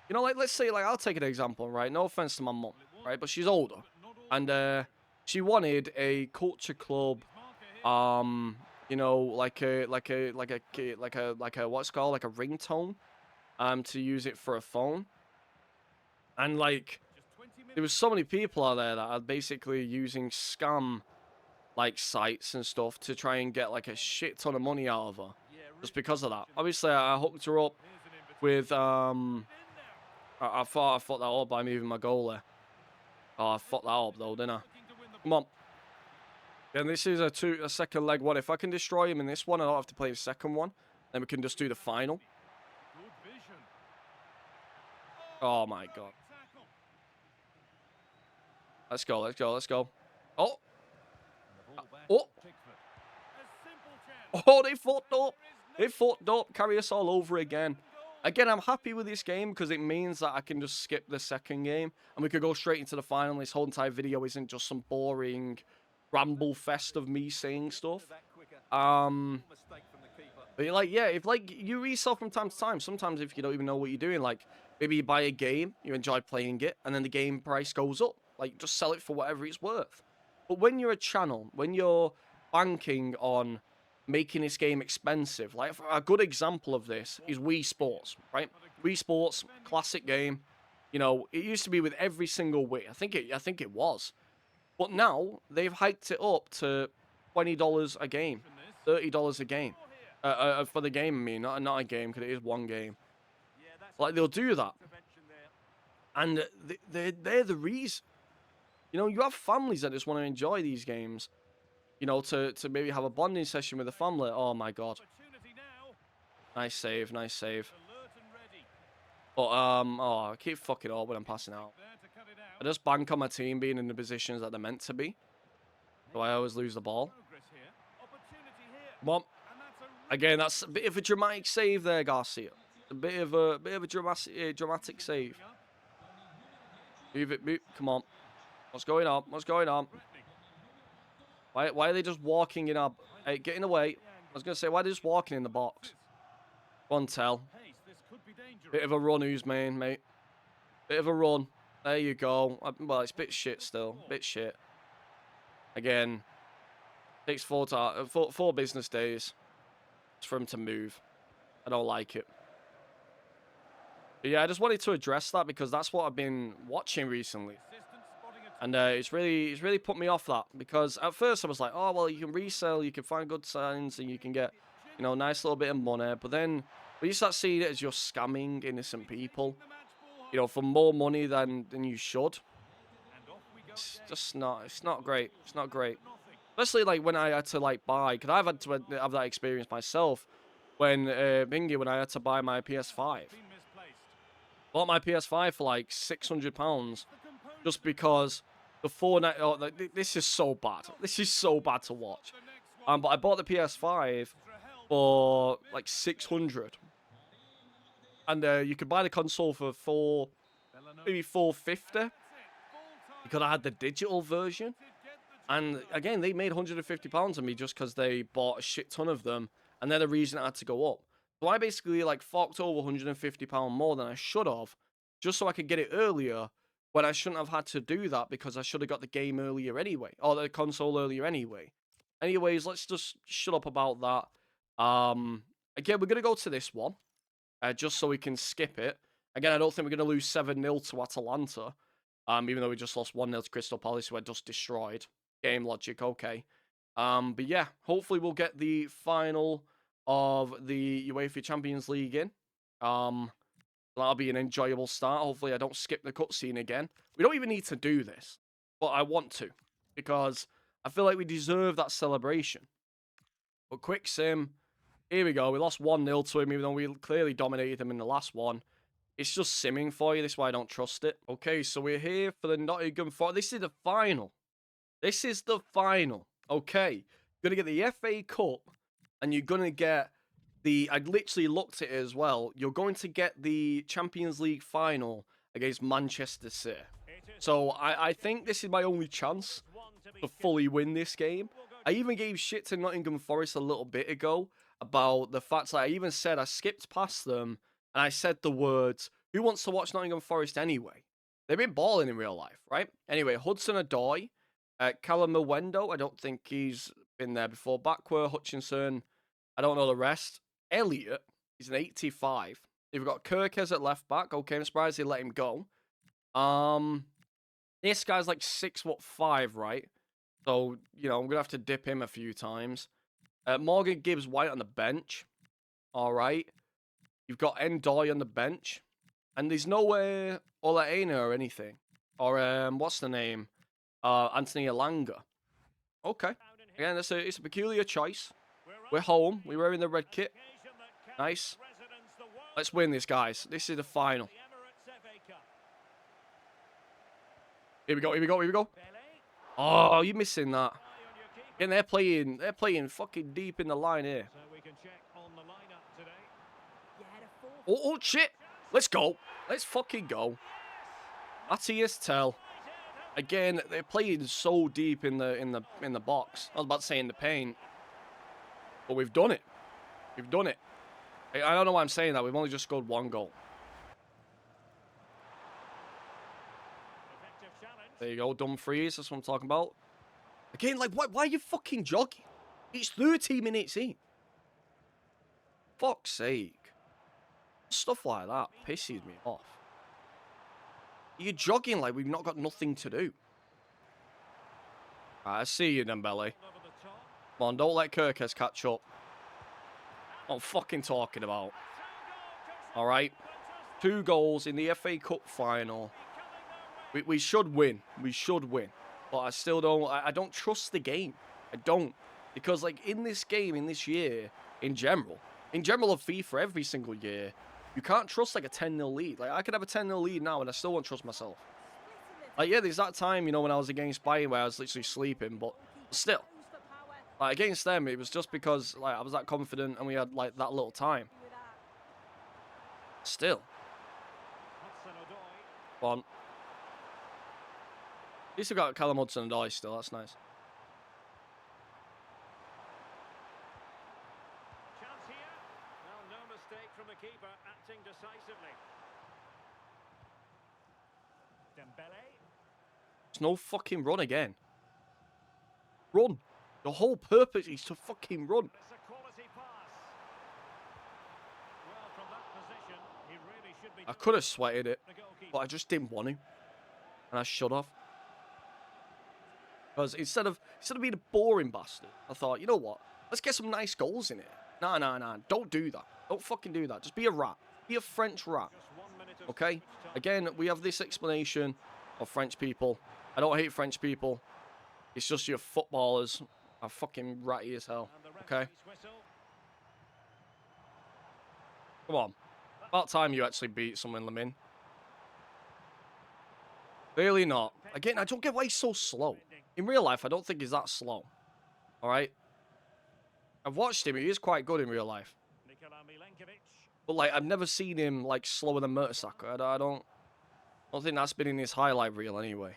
S1: you know, like let's say like I'll take an example, right? No offense to my mum, right, but she's older, and she wanted a culture club, you know, like a what's it called, like a ringtone, to use it for a phone. And like there was so many people out there that are basically using scam like sites and stuff to try and get like a shit ton of money out of her just because of that. Obviously I hooked her up with I thought that up by moving my goal there. Oh, I fucked that up though, didn't I? Come on. And this is a second leg one. If I can destroy him in this one, I don't have to play the second one. Then we can just do the final. Oh my god. Let's go, let's go, let's go. Oh. Oh. Oh, they fucked up. They fucked up. Carry us all over again. Again, I'm happy with this game because it means that I can just skip the second game and we could go straight into the final. This whole entire video isn't just some boring ramble fest of me saying stuff. But like, yeah, if like you resell from time to time, sometimes if you don't even know what you're doing, like maybe you buy a game, you enjoy playing it, and then the game price goes up. Like, just sell it for whatever it's worth. But when you're a channel, when you're banking on making this game expensive, like a good example of this is Wii Sports, right? Wii Sports, classic game. You know, it used to be with every single Wii. I think it was. But now they've hiked it up to $20 a game, $30 a game. For the game, I mean, not a game, because it is one game. Like, they'll do that. And they're the reason. You know, you have families that just want to enjoy these games. You know, to maybe have a bonding session with the family. Oh, my God. Nice save, nice save. But, oh, I keep fucking up when I'm passing out. I just bank on my team being in the positions that they're meant to be. So I always lose the ball. Come on. Again, that's a bit of a dramatic save there, Garcia. A bit of a dramatic save. Move it, move. Come on. What's going on? What's going on? Why are they just walking in our... Hey, getting away. I was going to say, why are they just walking in the box? One tell. Bit of a run, Ousmane, mate. Bit of a run. There you go. Well, it's a bit shit still. Bit shit. Again. Takes 4 business days for him to move. I don't like it. But yeah, I just wanted to address that because that's what I've been watching recently. And it's really put me off that, because at first I was like, oh, well, you can resell, you can find good signs, and you can get, you know, a nice little bit of money. But then when you start seeing it as you're scamming innocent people, you know, for more money than you should, it's just not, it's not great. It's not great. Especially like when I had to like buy, because I've had to have that experience myself when when I had to buy my PS5. Bought my PS5 for like £600 just because the Fortnite. Oh, this is so bad. This is so bad to watch. But I bought the PS5 for like 600, and you could buy the console for maybe 450 because I had the digital version. And again, they made £150 on me just because they bought a shit ton of them, and they're the reason it had to go up. So I basically like forked over £150 more than I should have, just so I could get it earlier, when I shouldn't have had to do that because I should have got the game earlier anyway, or the console earlier anyway. Anyways, let's just shut up about that. Again, we're going to go to this one, just so we can skip it. Again, I don't think we're going to lose 7-0 to Atalanta, even though we just lost 1-0 to Crystal Palace, who are just destroyed. Game logic, okay. But yeah, hopefully we'll get the final of the UEFA Champions League in. That'll be an enjoyable start. Hopefully I don't skip the cutscene again. We don't even need to do this, but I want to, because I feel like we deserve that celebration. But quick sim, here we go. We lost 1-0 to him, even though we clearly dominated him in the last one. It's just simming for you. This is why I don't trust it. Okay, so we're here for the Nottingham Forest. This is the final. This is the final. Okay. You're going to get the FA Cup, and you're going to get I literally looked at it as well. You're going to get the Champions League final against Manchester City. So I think this is my only chance to fully win this game. I even gave shit to Nottingham Forest a little bit ago about the fact that I even said I skipped past them and I said the words, who wants to watch Nottingham Forest anyway? They've been balling in real life, right? Anyway, Hudson-Odoi, Callum Mwendo, I don't think he's been there before. Bakwa, Hutchinson, I don't know the rest. Elliot, he's an 85. You've got Kirkes at left back. Okay, I'm surprised they let him go. This guy's like 6'5", right? So, you know, I'm going to have to dip him a few times. Morgan Gibbs White on the bench. All right. You've got Ndoye on the bench. And there's no Olaena or anything. Or, what's the name? Anthony Elanga. Okay. Again, it's a peculiar choice. We're home. We were in the red kit. Nice. Let's win this, guys. This is the final. Here we go, here we go, here we go. Oh, you're missing that. And they're playing fucking deep in the line here. Oh, shit. Let's go. Let's fucking go. Matthias Tell. Again, they're playing so deep in the box. I was about to say in the paint. But we've done it. We've done it. I don't know why I'm saying that. We've only just scored 1 goal. There you go, Dumfries. That's what I'm talking about. Again, like, why are you fucking jogging? It's 30 minutes in. Fuck's sake. Stuff like that pisses me off. You're jogging like we've not got nothing to do. Right, I see you, Dembele. Come on, don't let Kirkes catch up. What I'm fucking talking about. Alright. 2 goals in the FA Cup final. We should win. We should win. But I still don't... I don't trust the game. I don't. Because, like, in this game, in this year, in general of FIFA every single year, you can't trust, like, a 10-0 lead. Like, I could have a 10-0 lead now, and I still won't trust myself. Like, yeah, there's that time, you know, when I was against Bayern where I was literally sleeping, but still. Like, against them, it was just because, like, I was that confident and we had, like, that little time. Still. Come on. At least we've got Callum Hudson-Odoi still. That's nice.
S2: Chance here. Well, no mistake from the keeper, acting decisively. Dembele.
S1: There's no fucking run again. Run. The whole purpose is to fucking run.
S2: It's a quality pass. Well, from that position, he really should be.
S1: I could have sweated it,
S2: The goalkeeper.
S1: but I just didn't want to. And I should have. Because instead of being a boring bastard, I thought, you know what? Let's get some nice goals in it. Nah. Don't do that. Don't fucking do that. Just be a rat. Be a French rat.
S2: Just 1 minute of
S1: Okay?
S2: stoppage time.
S1: Again, we have this explanation of French people. I don't hate French people. It's just your footballers are fucking ratty as hell.
S2: And the
S1: Okay?
S2: referee's whistle.
S1: Come on. About time you actually beat someone, Lamine. Clearly not. Again, I don't get why he's so slow. In real life, I don't think he's that slow. Alright? I've watched him. He is quite good in real life.
S2: Nikola Milenkovic.
S1: But, like, I've never seen him, like, slower than Mertesacker. I don't think that's been in his highlight reel anyway.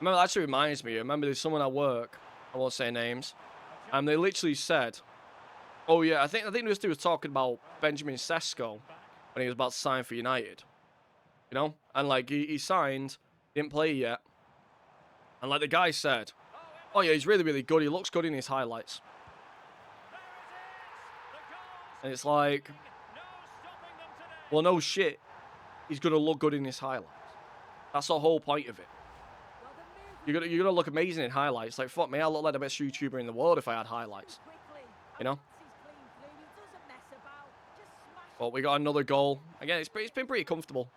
S1: Remember, that actually reminds me. I remember there's someone at work, I won't say names, and they literally said, oh, yeah, I think this dude was talking about Benjamin Sesko when he was about to sign for United. You know? And, like, he signed, didn't play yet. And, like, the guy said, Oh yeah, he's really, really good. He looks good in his highlights. And it's like, well, no shit. He's going to look good in his highlights. That's the whole point of it. You're gonna look amazing in highlights. Like, fuck me, I look like the best YouTuber in the world if I had highlights. You know? Well, we got another goal. Again, it's been pretty comfortable.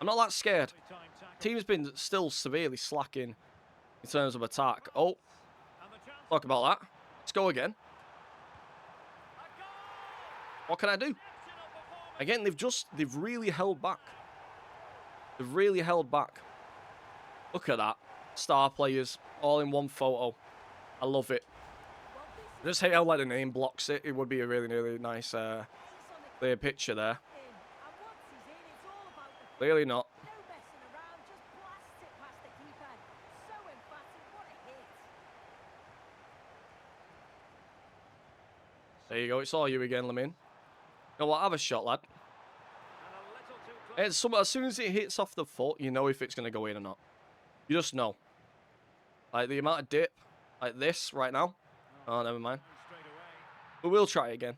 S1: I'm not that scared. Team's been still severely slacking in terms of attack. Oh, talk about that. Let's go again. What can I do? Again, they've really held back. They've really held back. Look at that. Star players, all in one photo. I love it. I just hate how like the name blocks it. It would be a really, really nice clear picture there. Clearly not. There you go. It's all you again, Lamine. You know what? Have a shot, lad. As soon as it hits off the foot, you know if it's going to go in or not. You just know. Like the amount of dip, like this right now. Oh, never mind. But we'll try it again.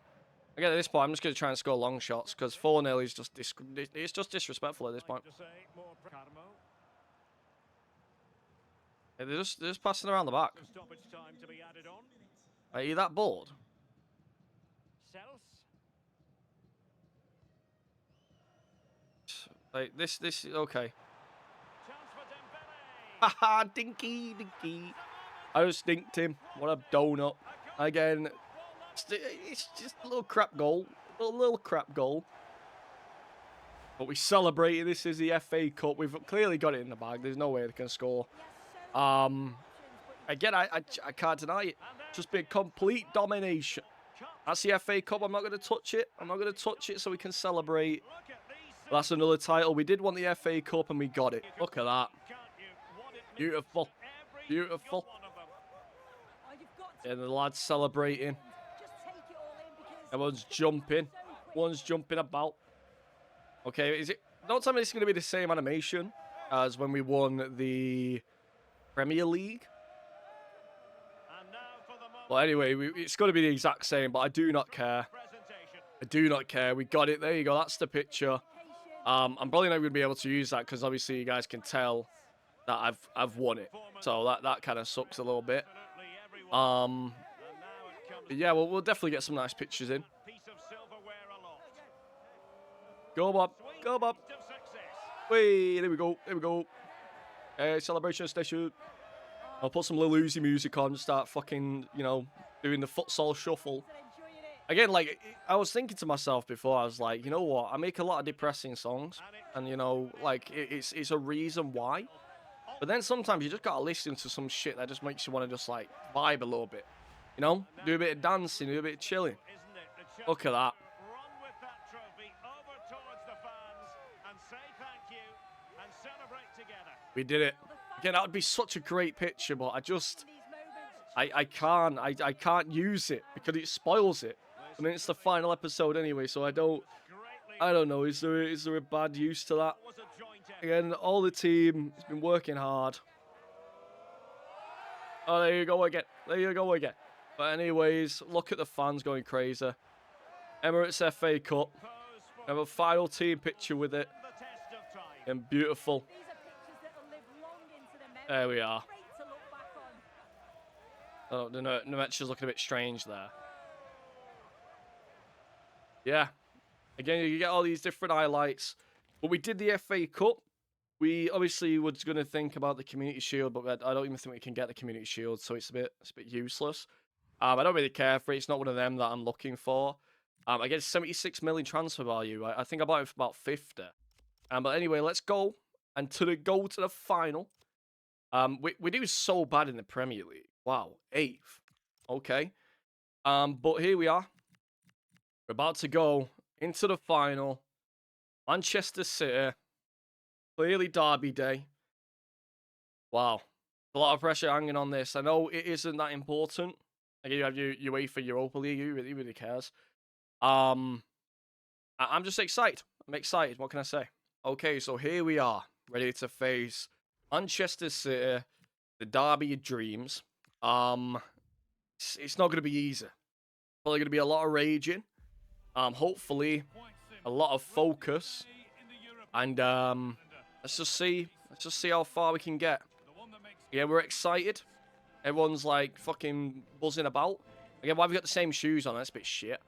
S1: Again, at this point, I'm just going to try and score long shots because 4-0 is just it's just disrespectful at this point. Yeah, they're just passing around the back. Are you that bored? Like this okay. Haha, dinky. I just dinked him. What a donut. Again, it's just a little crap goal. A little crap goal. But we celebrated. This is the FA Cup. We've clearly got it in the bag. There's no way they can score. Again, I can't deny it. Just been complete domination. That's the FA Cup. I'm not going to touch it. I'm not going to touch it so we can celebrate. That's another title. We did want the FA Cup and we got it. Look at that. Beautiful. Beautiful. And the lads celebrating. Everyone's jumping. One's jumping about. Okay, is it? Don't tell me it's going to be the same animation as when we won the Premier League. Well, anyway, it's going to be the exact same, but I do not care. I do not care. We got it. There you go. That's the picture. I'm probably not going to be able to use that because obviously you guys can tell that I've won it. So that kind of sucks a little bit. Yeah, well, we'll definitely get some nice pictures in. Go, Bob. Go, Bob. Wait, there we go. There we go. Celebration station. I'll put some Lil Uzi music on, start fucking, you know, doing the futsal shuffle. Again, like, I was thinking to myself before, I was like, you know what? I make a lot of depressing songs. And, you know, like, it's a reason why. But then sometimes you just gotta listen to some shit that just makes you want to just, like, vibe a little bit. You know? Do a bit of dancing, do a bit of chilling. Look at that. We did it. Again, that would be such a great picture, but I can't use it because it spoils it. I mean, it's the final episode anyway, so I don't know. Is there a bad use to that? Again, all the team has been working hard. Oh, there you go again. There you go again. But anyways, look at the fans going crazy. Emirates FA Cup. Have a final team picture with it. And beautiful. There we are. Oh, the match is looking a bit strange there. Yeah. Again, you get all these different highlights. But we did the FA Cup. We obviously were going to think about the Community Shield, but I don't even think we can get the Community Shield, so it's a bit useless. I don't really care for it. It's not one of them that I'm looking for. I get 76 million transfer value. I think I bought it for about 50. But anyway, let's go go to the final. We do so bad in the Premier League. Wow, 8th. Okay. But here we are. We're about to go into the final. Manchester City. Clearly Derby Day. Wow. A lot of pressure hanging on this. I know it isn't that important. Like, you have your UEFA Europa League. Who really cares? I'm just excited. I'm excited. What can I say? Okay, so here we are. Ready to face Manchester City. The Derby of Dreams. It's not going to be easy. Probably going to be a lot of raging. Hopefully, a lot of focus. And let's just see how far we can get. Yeah, we're excited. Everyone's like fucking buzzing about. Again, why have we got the same shoes on? That's a bit shit.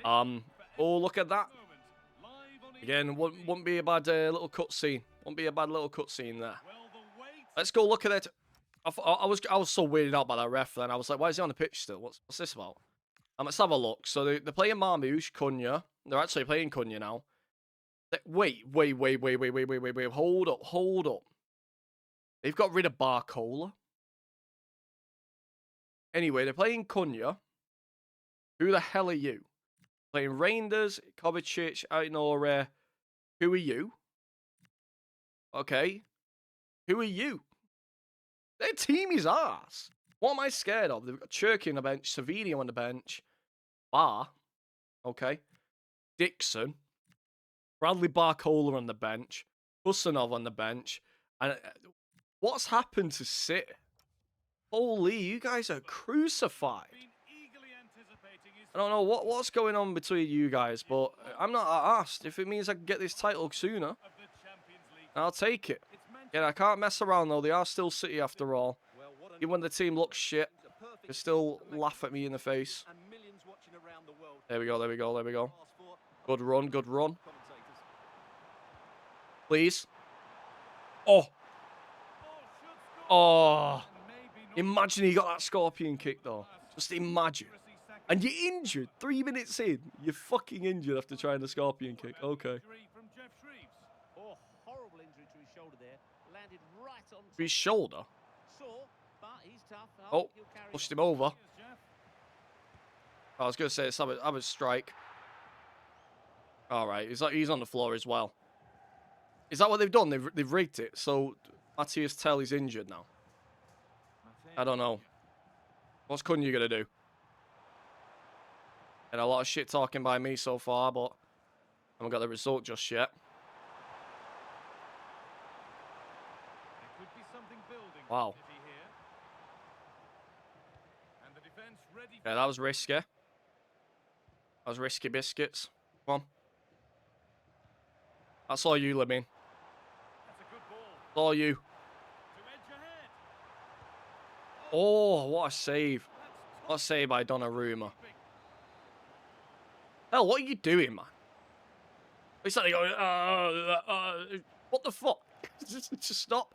S1: Oh, look at that. Again, wouldn't be a bad little cutscene. Wouldn't be a bad little cutscene there. Let's go look at it. I was so weirded out by that ref then. I was like, why is he on the pitch still? What's this about? Let's have a look. So they're playing Marmoush, Cunha. They're actually playing Cunha now. Wait. Hold up. They've got rid of Barcola. Anyway, they're playing Cunha. Who the hell are you? Playing Reinders, Kovacic, Aït-Nouri. Who are you? Okay. Who are you? Their team is arse. What am I scared of? They've got Cherky on the bench, Savini on the bench, Bar, okay, Dixon, Bradley Barcola on the bench, Husanov on the bench, and what's happened to City? Holy, you guys are crucified. I don't know what's going on between you guys, but I'm not asked. If it means I can get this title sooner, I'll take it. Yeah, I can't mess around though. They are still City after all. Even when the team looks shit, they still laugh at me in the face. There we go. Good run. Please. Oh. Imagine he got that scorpion kick though. Just imagine. And you're injured 3 minutes in. You're fucking injured after trying the scorpion kick. Okay. His shoulder? Oh, pushed him over. I was going to say it's a strike. All right, he's on the floor as well. Is that what they've done? They've rigged it. So Matthias Tell is injured now. I don't know. What's Cunha going to do? And a lot of shit talking by me so far, but I haven't got the result just yet. Wow. Yeah, that was risky. That was risky biscuits. Come on. That's all you, Lamine. That's all you. Oh, what a save. What a save by Donnarumma. Hell, what are you doing, man? It's like going, what the fuck? Just stop.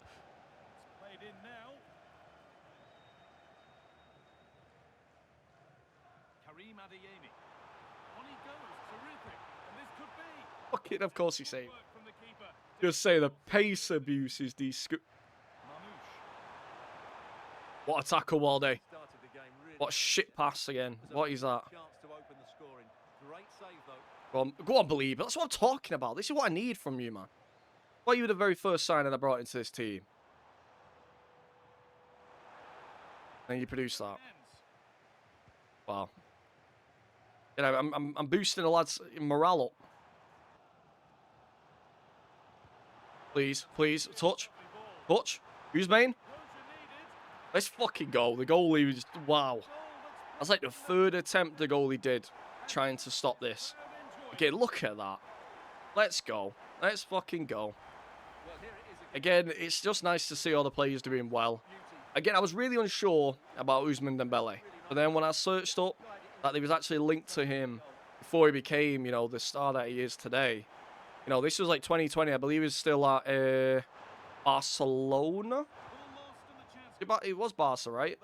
S1: Fucking, of course he saved. Just say the pace abuse is What a tackle, Walde. What a shit pass again. What is that? Go on, believe it. That's what I'm talking about. This is what I need from you, man. Why you were the very first signing I brought into this team. And you produced that. Wow. You know, I'm boosting the lads' morale up. Please, touch. Who's main? Let's fucking go. The goalie was wow. That's like the third attempt the goalie did trying to stop this. Okay, look at that. Let's go. Let's fucking go. Again, it's just nice to see all the players doing well. Again, I was really unsure about Ousmane Dembele. But then when I searched up that he was actually linked to him before he became, you know, the star that he is today. You know, this was like 2020. I believe he's still at Barcelona. It was Barca, right?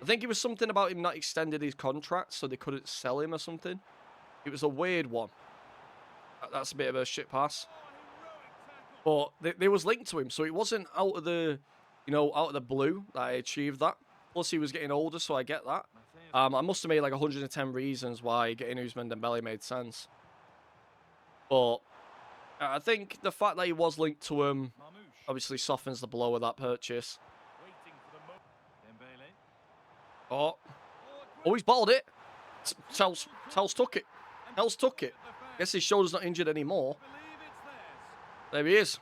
S1: I think it was something about him not extending his contract, so they couldn't sell him or something. It was a weird one. That's a bit of a shit pass. But they was linked to him, so it wasn't out of the, you know, out of the blue that I achieved that. Plus, he was getting older, so I get that. I must have made like 110 reasons why getting Ousmane Dembele made sense. But I think the fact that he was linked to him obviously softens the blow of that purchase. Oh, he's bottled it. Tells took it. Tells took it. Guess his shoulder's not injured anymore. There he is.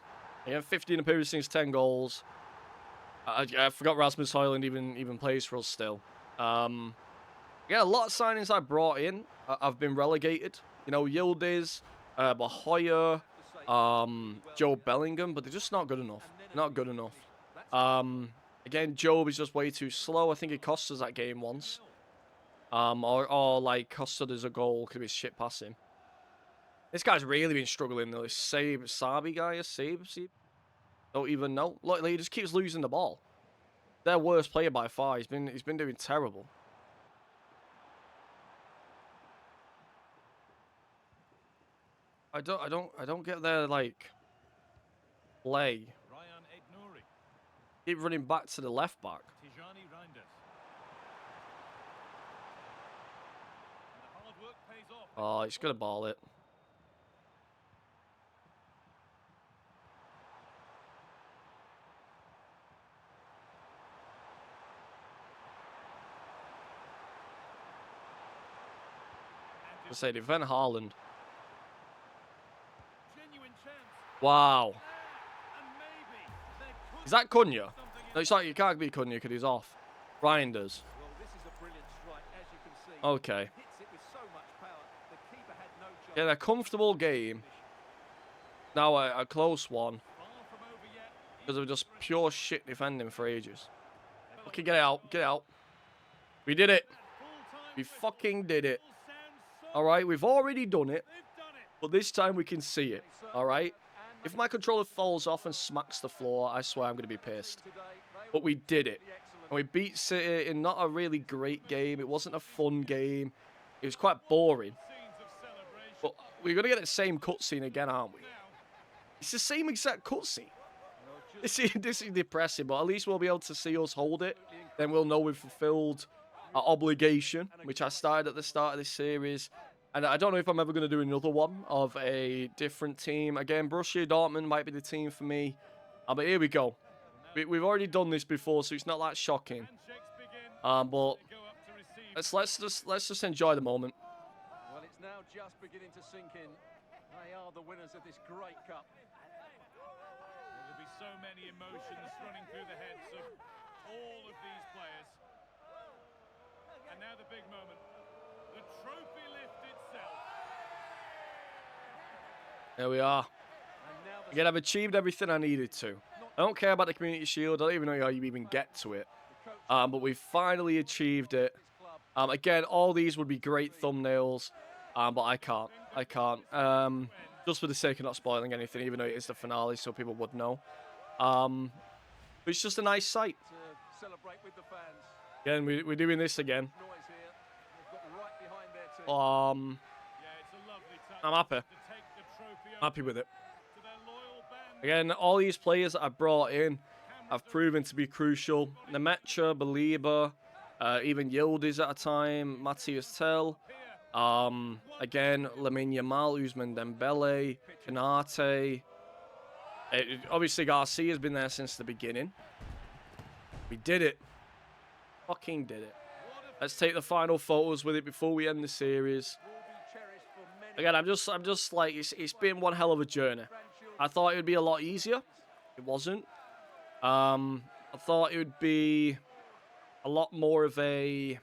S1: Again, 15 appearances, 10 goals. I forgot Rasmus Højlund even plays for us still. Yeah, a lot of signings I brought in have been relegated. You know, Yildiz, Mahoya, Joe Bellingham, but they're just not good enough. Not good enough. Again, Job is just way too slow. I think he cost us that game once. Or like costed us a goal because we shit past him. This guy's really been struggling though. This Sabi guy, Sabe? Don't even know. Look, he just keeps losing the ball. Their worst player by far. He's been doing terrible. I don't get their like play. Keep running back to the left back. Oh, he's gonna ball it. I say defend Haaland. Wow. Is that Cunha? No, it's like you can't be Cunha because he's off. Reinders. Okay. Yeah, a comfortable game. Now a close one. Because of just pure shit defending for ages. Okay, get out. Get out. We did it. We fucking did it. Alright, we've already done it. But this time we can see it. Alright? If my controller falls off and smacks the floor, I swear I'm going to be pissed. But we did it. And we beat City in not a really great game. It wasn't a fun game. It was quite boring. But we're going to get the same cutscene again, aren't we? It's the same exact cutscene. This is depressing, but at least we'll be able to see us hold it. Then we'll know we've fulfilled our obligation, which I started at the start of this series. And I don't know if I'm ever going to do another one of a different team. Again, Borussia Dortmund might be the team for me. But here we go. We've already done this before, so it's not that shocking. But let's just enjoy the moment.
S3: Well, it's now just beginning to sink in. They are the winners of this great cup.
S2: There'll be so many emotions running through the heads of all of these players. And now the big moment. The trophy lift itself.
S1: There we are. Again, I've achieved everything I needed to. I don't care about the Community Shield. I don't even know how you even get to it. But we finally achieved it. Again, all these would be great thumbnails. But I can't. I can't. Just for the sake of not spoiling anything, even though it is the finale, so people would know. But it's just a nice sight. Again, we're doing this again. I'm happy. Happy with it. Again, all these players that I brought in have proven to be crucial. Nemecha, Baliba, even Yildiz at a time, Matthias Tell. Again, Lamine Yamal, Ousmane Dembele, Kanate. Obviously, Garcia's been there since the beginning. We did it. Fucking did it. Let's take the final photos with it before we end the series. Again, I'm just like, it's been one hell of a journey. I thought it would be a lot easier. It wasn't. I thought it would be a lot more of a,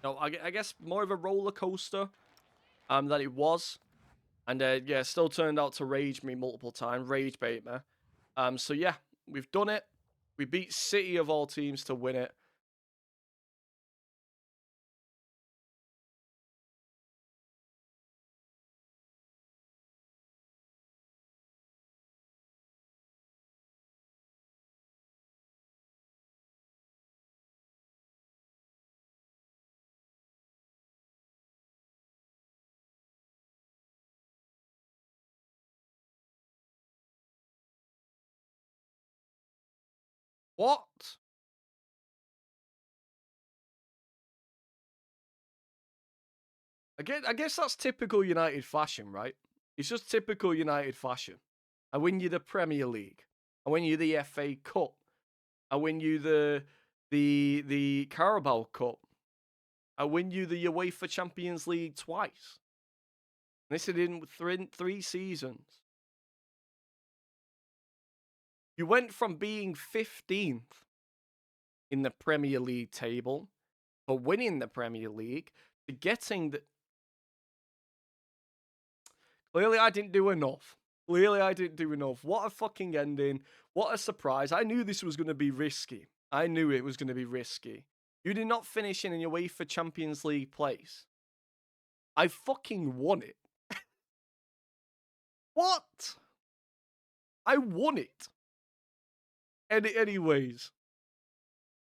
S1: I guess more of a roller coaster than it was. And yeah, still turned out to rage me multiple times, rage bait me. So yeah, we've done it. We beat City of all teams to win it. What? I guess that's typical United fashion, right? It's just typical United fashion. I win you the Premier League. I win you the FA Cup. I win you the Carabao Cup. I win you the UEFA Champions League twice. This is in three seasons. You went from being 15th in the Premier League table for winning the Premier League to getting the... Clearly, I didn't do enough. Clearly, I didn't do enough. What a fucking ending. What a surprise. I knew this was going to be risky. I knew it was going to be risky. You did not finish in your UEFA Champions League place. I fucking won it. What? I won it. Anyways,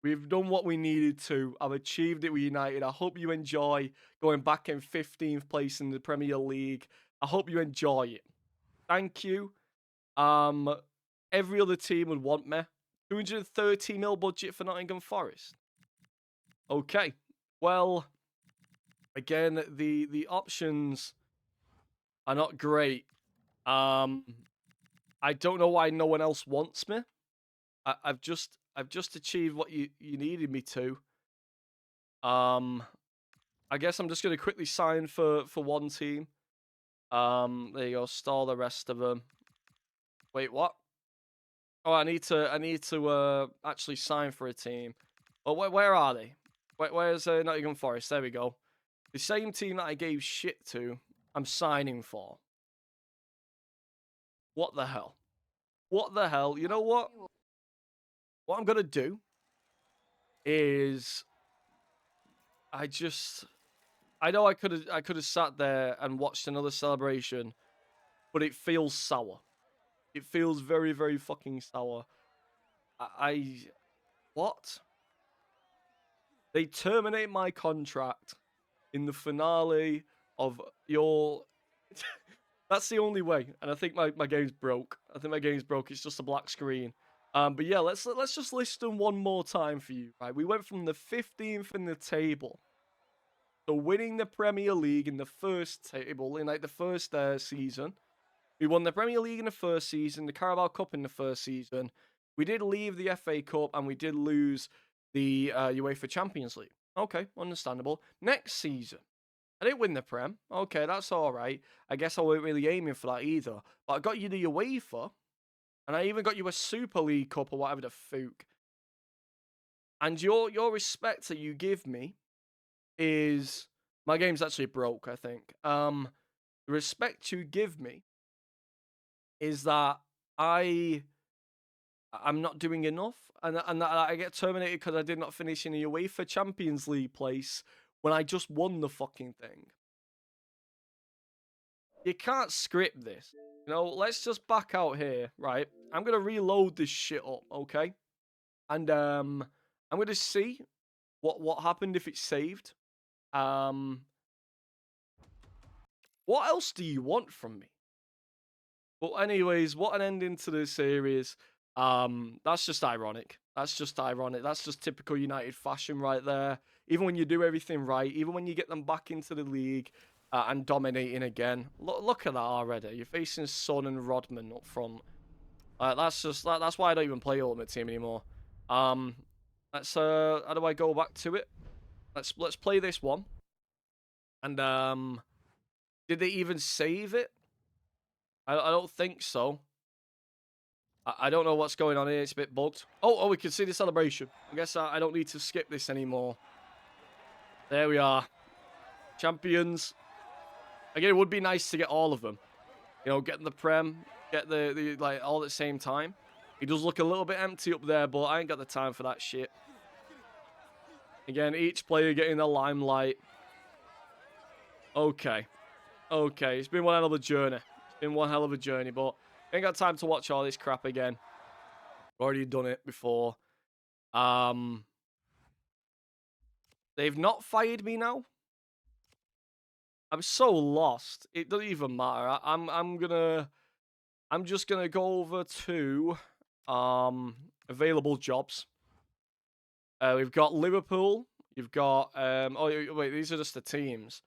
S1: we've done what we needed to. I've achieved it with United. I hope you enjoy going back in 15th place in the Premier League. I hope you enjoy it. Thank you. Every other team would want me. 230 mil budget for Nottingham Forest. Okay. Well, again, the options are not great. I don't know why no one else wants me. I've just achieved what you needed me to. I guess I'm just gonna quickly sign for one team. There you go. Stall the rest of them. Wait, what? Oh, I need to actually sign for a team. Well, where are they? Where's Nottingham Forest? There we go. The same team that I gave shit to, I'm signing for. What the hell? What the hell? You know what? What I'm gonna do is I know I could have sat there and watched another celebration, but it feels sour. It feels very, very fucking sour. What? They terminate my contract in the finale of your... That's the only way. And I think my game's broke. I think my game's broke. It's just a black screen. But yeah, let's just list them one more time for you. Right? We went from the 15th in the table to winning the Premier League in the first table, in like the first season. We won the Premier League in the first season, the Carabao Cup in the first season. We did leave the FA Cup, and we did lose the UEFA Champions League. Okay, understandable. Next season, I didn't win the Prem. Okay, that's all right. I guess I weren't really aiming for that either. But I got you the UEFA, and I even got you a Super League Cup or whatever the fuck. And your respect that you give me is... My game's actually broke, I think. The respect you give me is that I'm not doing enough, and that I get terminated because I did not finish in the UEFA Champions League place when I just won the fucking thing. You can't script this. You know, let's just back out here, right? I'm gonna reload this shit up, okay? And I'm gonna see what happened if it's saved. What else do you want from me? But anyways, what an ending to the series. That's just ironic. That's just ironic. That's just typical United fashion right there. Even when you do everything right, even when you get them back into the league and dominating again. Look at that already. You're facing Son and Rodman up front. That's why I don't even play Ultimate Team anymore. Let's how do I go back to it? Let's play this one. And did they even save it? I don't think so. I don't know what's going on here. It's a bit bugged. Oh, we can see the celebration. I guess I don't need to skip this anymore. There we are. Champions. Again, it would be nice to get all of them. You know, get the Prem, get the like all at the same time. It does look a little bit empty up there, but I ain't got the time for that shit. Again, each player getting the limelight. Okay. Okay, it's been one hell of a journey. It's been one hell of a journey, but I ain't got time to watch all this crap again. Already done it before. They've not fired me now. I'm so lost. It doesn't even matter. I'm just gonna go over to available jobs. We've got Liverpool. You've got oh wait, these are just the teams.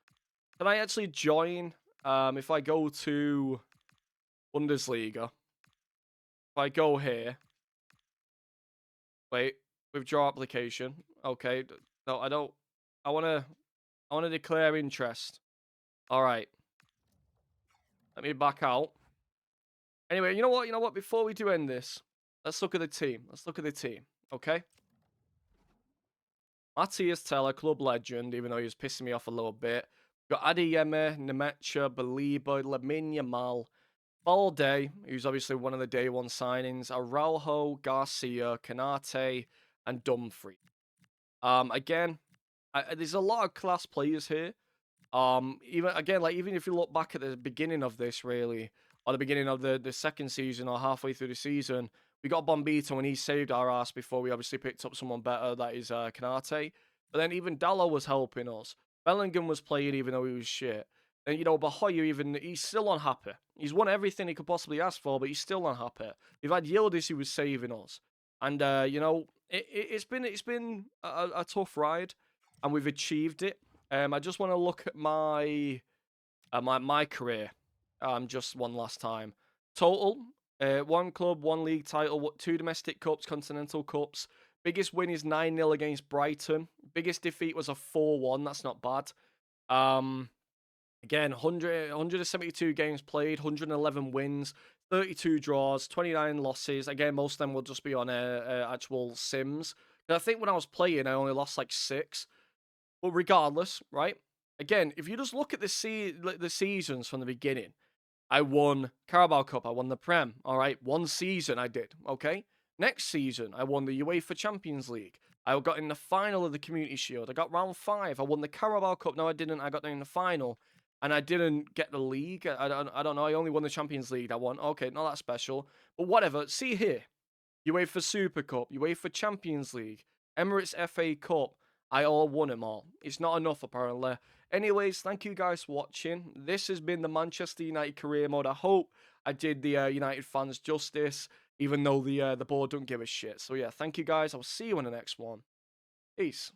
S1: Can I actually join? If I go to Bundesliga, if I go here, wait, withdraw application. Okay, no, I don't. I wanna declare interest. All right, let me back out. Anyway, you know what? Before we do end this, Let's look at the team. Okay. Matthias Teller, club legend, even though he was pissing me off a little bit. We've got Adeyemi, Nemecha, Baliba, Lamine Yamal, Balde, who's obviously one of the day one signings, Araujo, Garcia, Canate, and Dumfries. Again, there's a lot of class players here. Even if you look back at the beginning of this, really, or the beginning of the second season, or halfway through the season, we got Bombito and he saved our ass before we obviously picked up someone better. That is Canate. But then even Dallo was helping us. Bellingham was playing even though he was shit. And Bahoya, he's still unhappy. He's won everything he could possibly ask for, but he's still unhappy. We've had Yildiz who was saving us, and it's been a tough ride, and we've achieved it. I just want to look at my my career, just one last time. Total, 1 club, 1 league title, 2 domestic cups, continental cups. Biggest win is 9-0 against Brighton. Biggest defeat was a 4-1. That's not bad. Again, 172 games played, 111 wins, 32 draws, 29 losses. Again, most of them will just be on actual sims. I think when I was playing, I only lost like 6. But regardless, right? Again, if you just look at the seasons from the beginning, I won Carabao Cup, I won the Prem, all right? 1 season I did, okay? Next season, I won the UEFA Champions League. I got in the final of the Community Shield. I got round 5. I won the Carabao Cup. No, I didn't. I got in the final. And I didn't get the league. I don't know. I only won the Champions League. I won. Okay, not that special. But whatever. See here. UEFA Super Cup. UEFA Champions League. Emirates FA Cup. I all won them all. It's not enough, apparently. Anyways, thank you guys for watching. This has been the Manchester United career mode. I hope I did the United fans justice, even though the board don't give a shit. So yeah, thank you guys. I'll see you in the next one. Peace.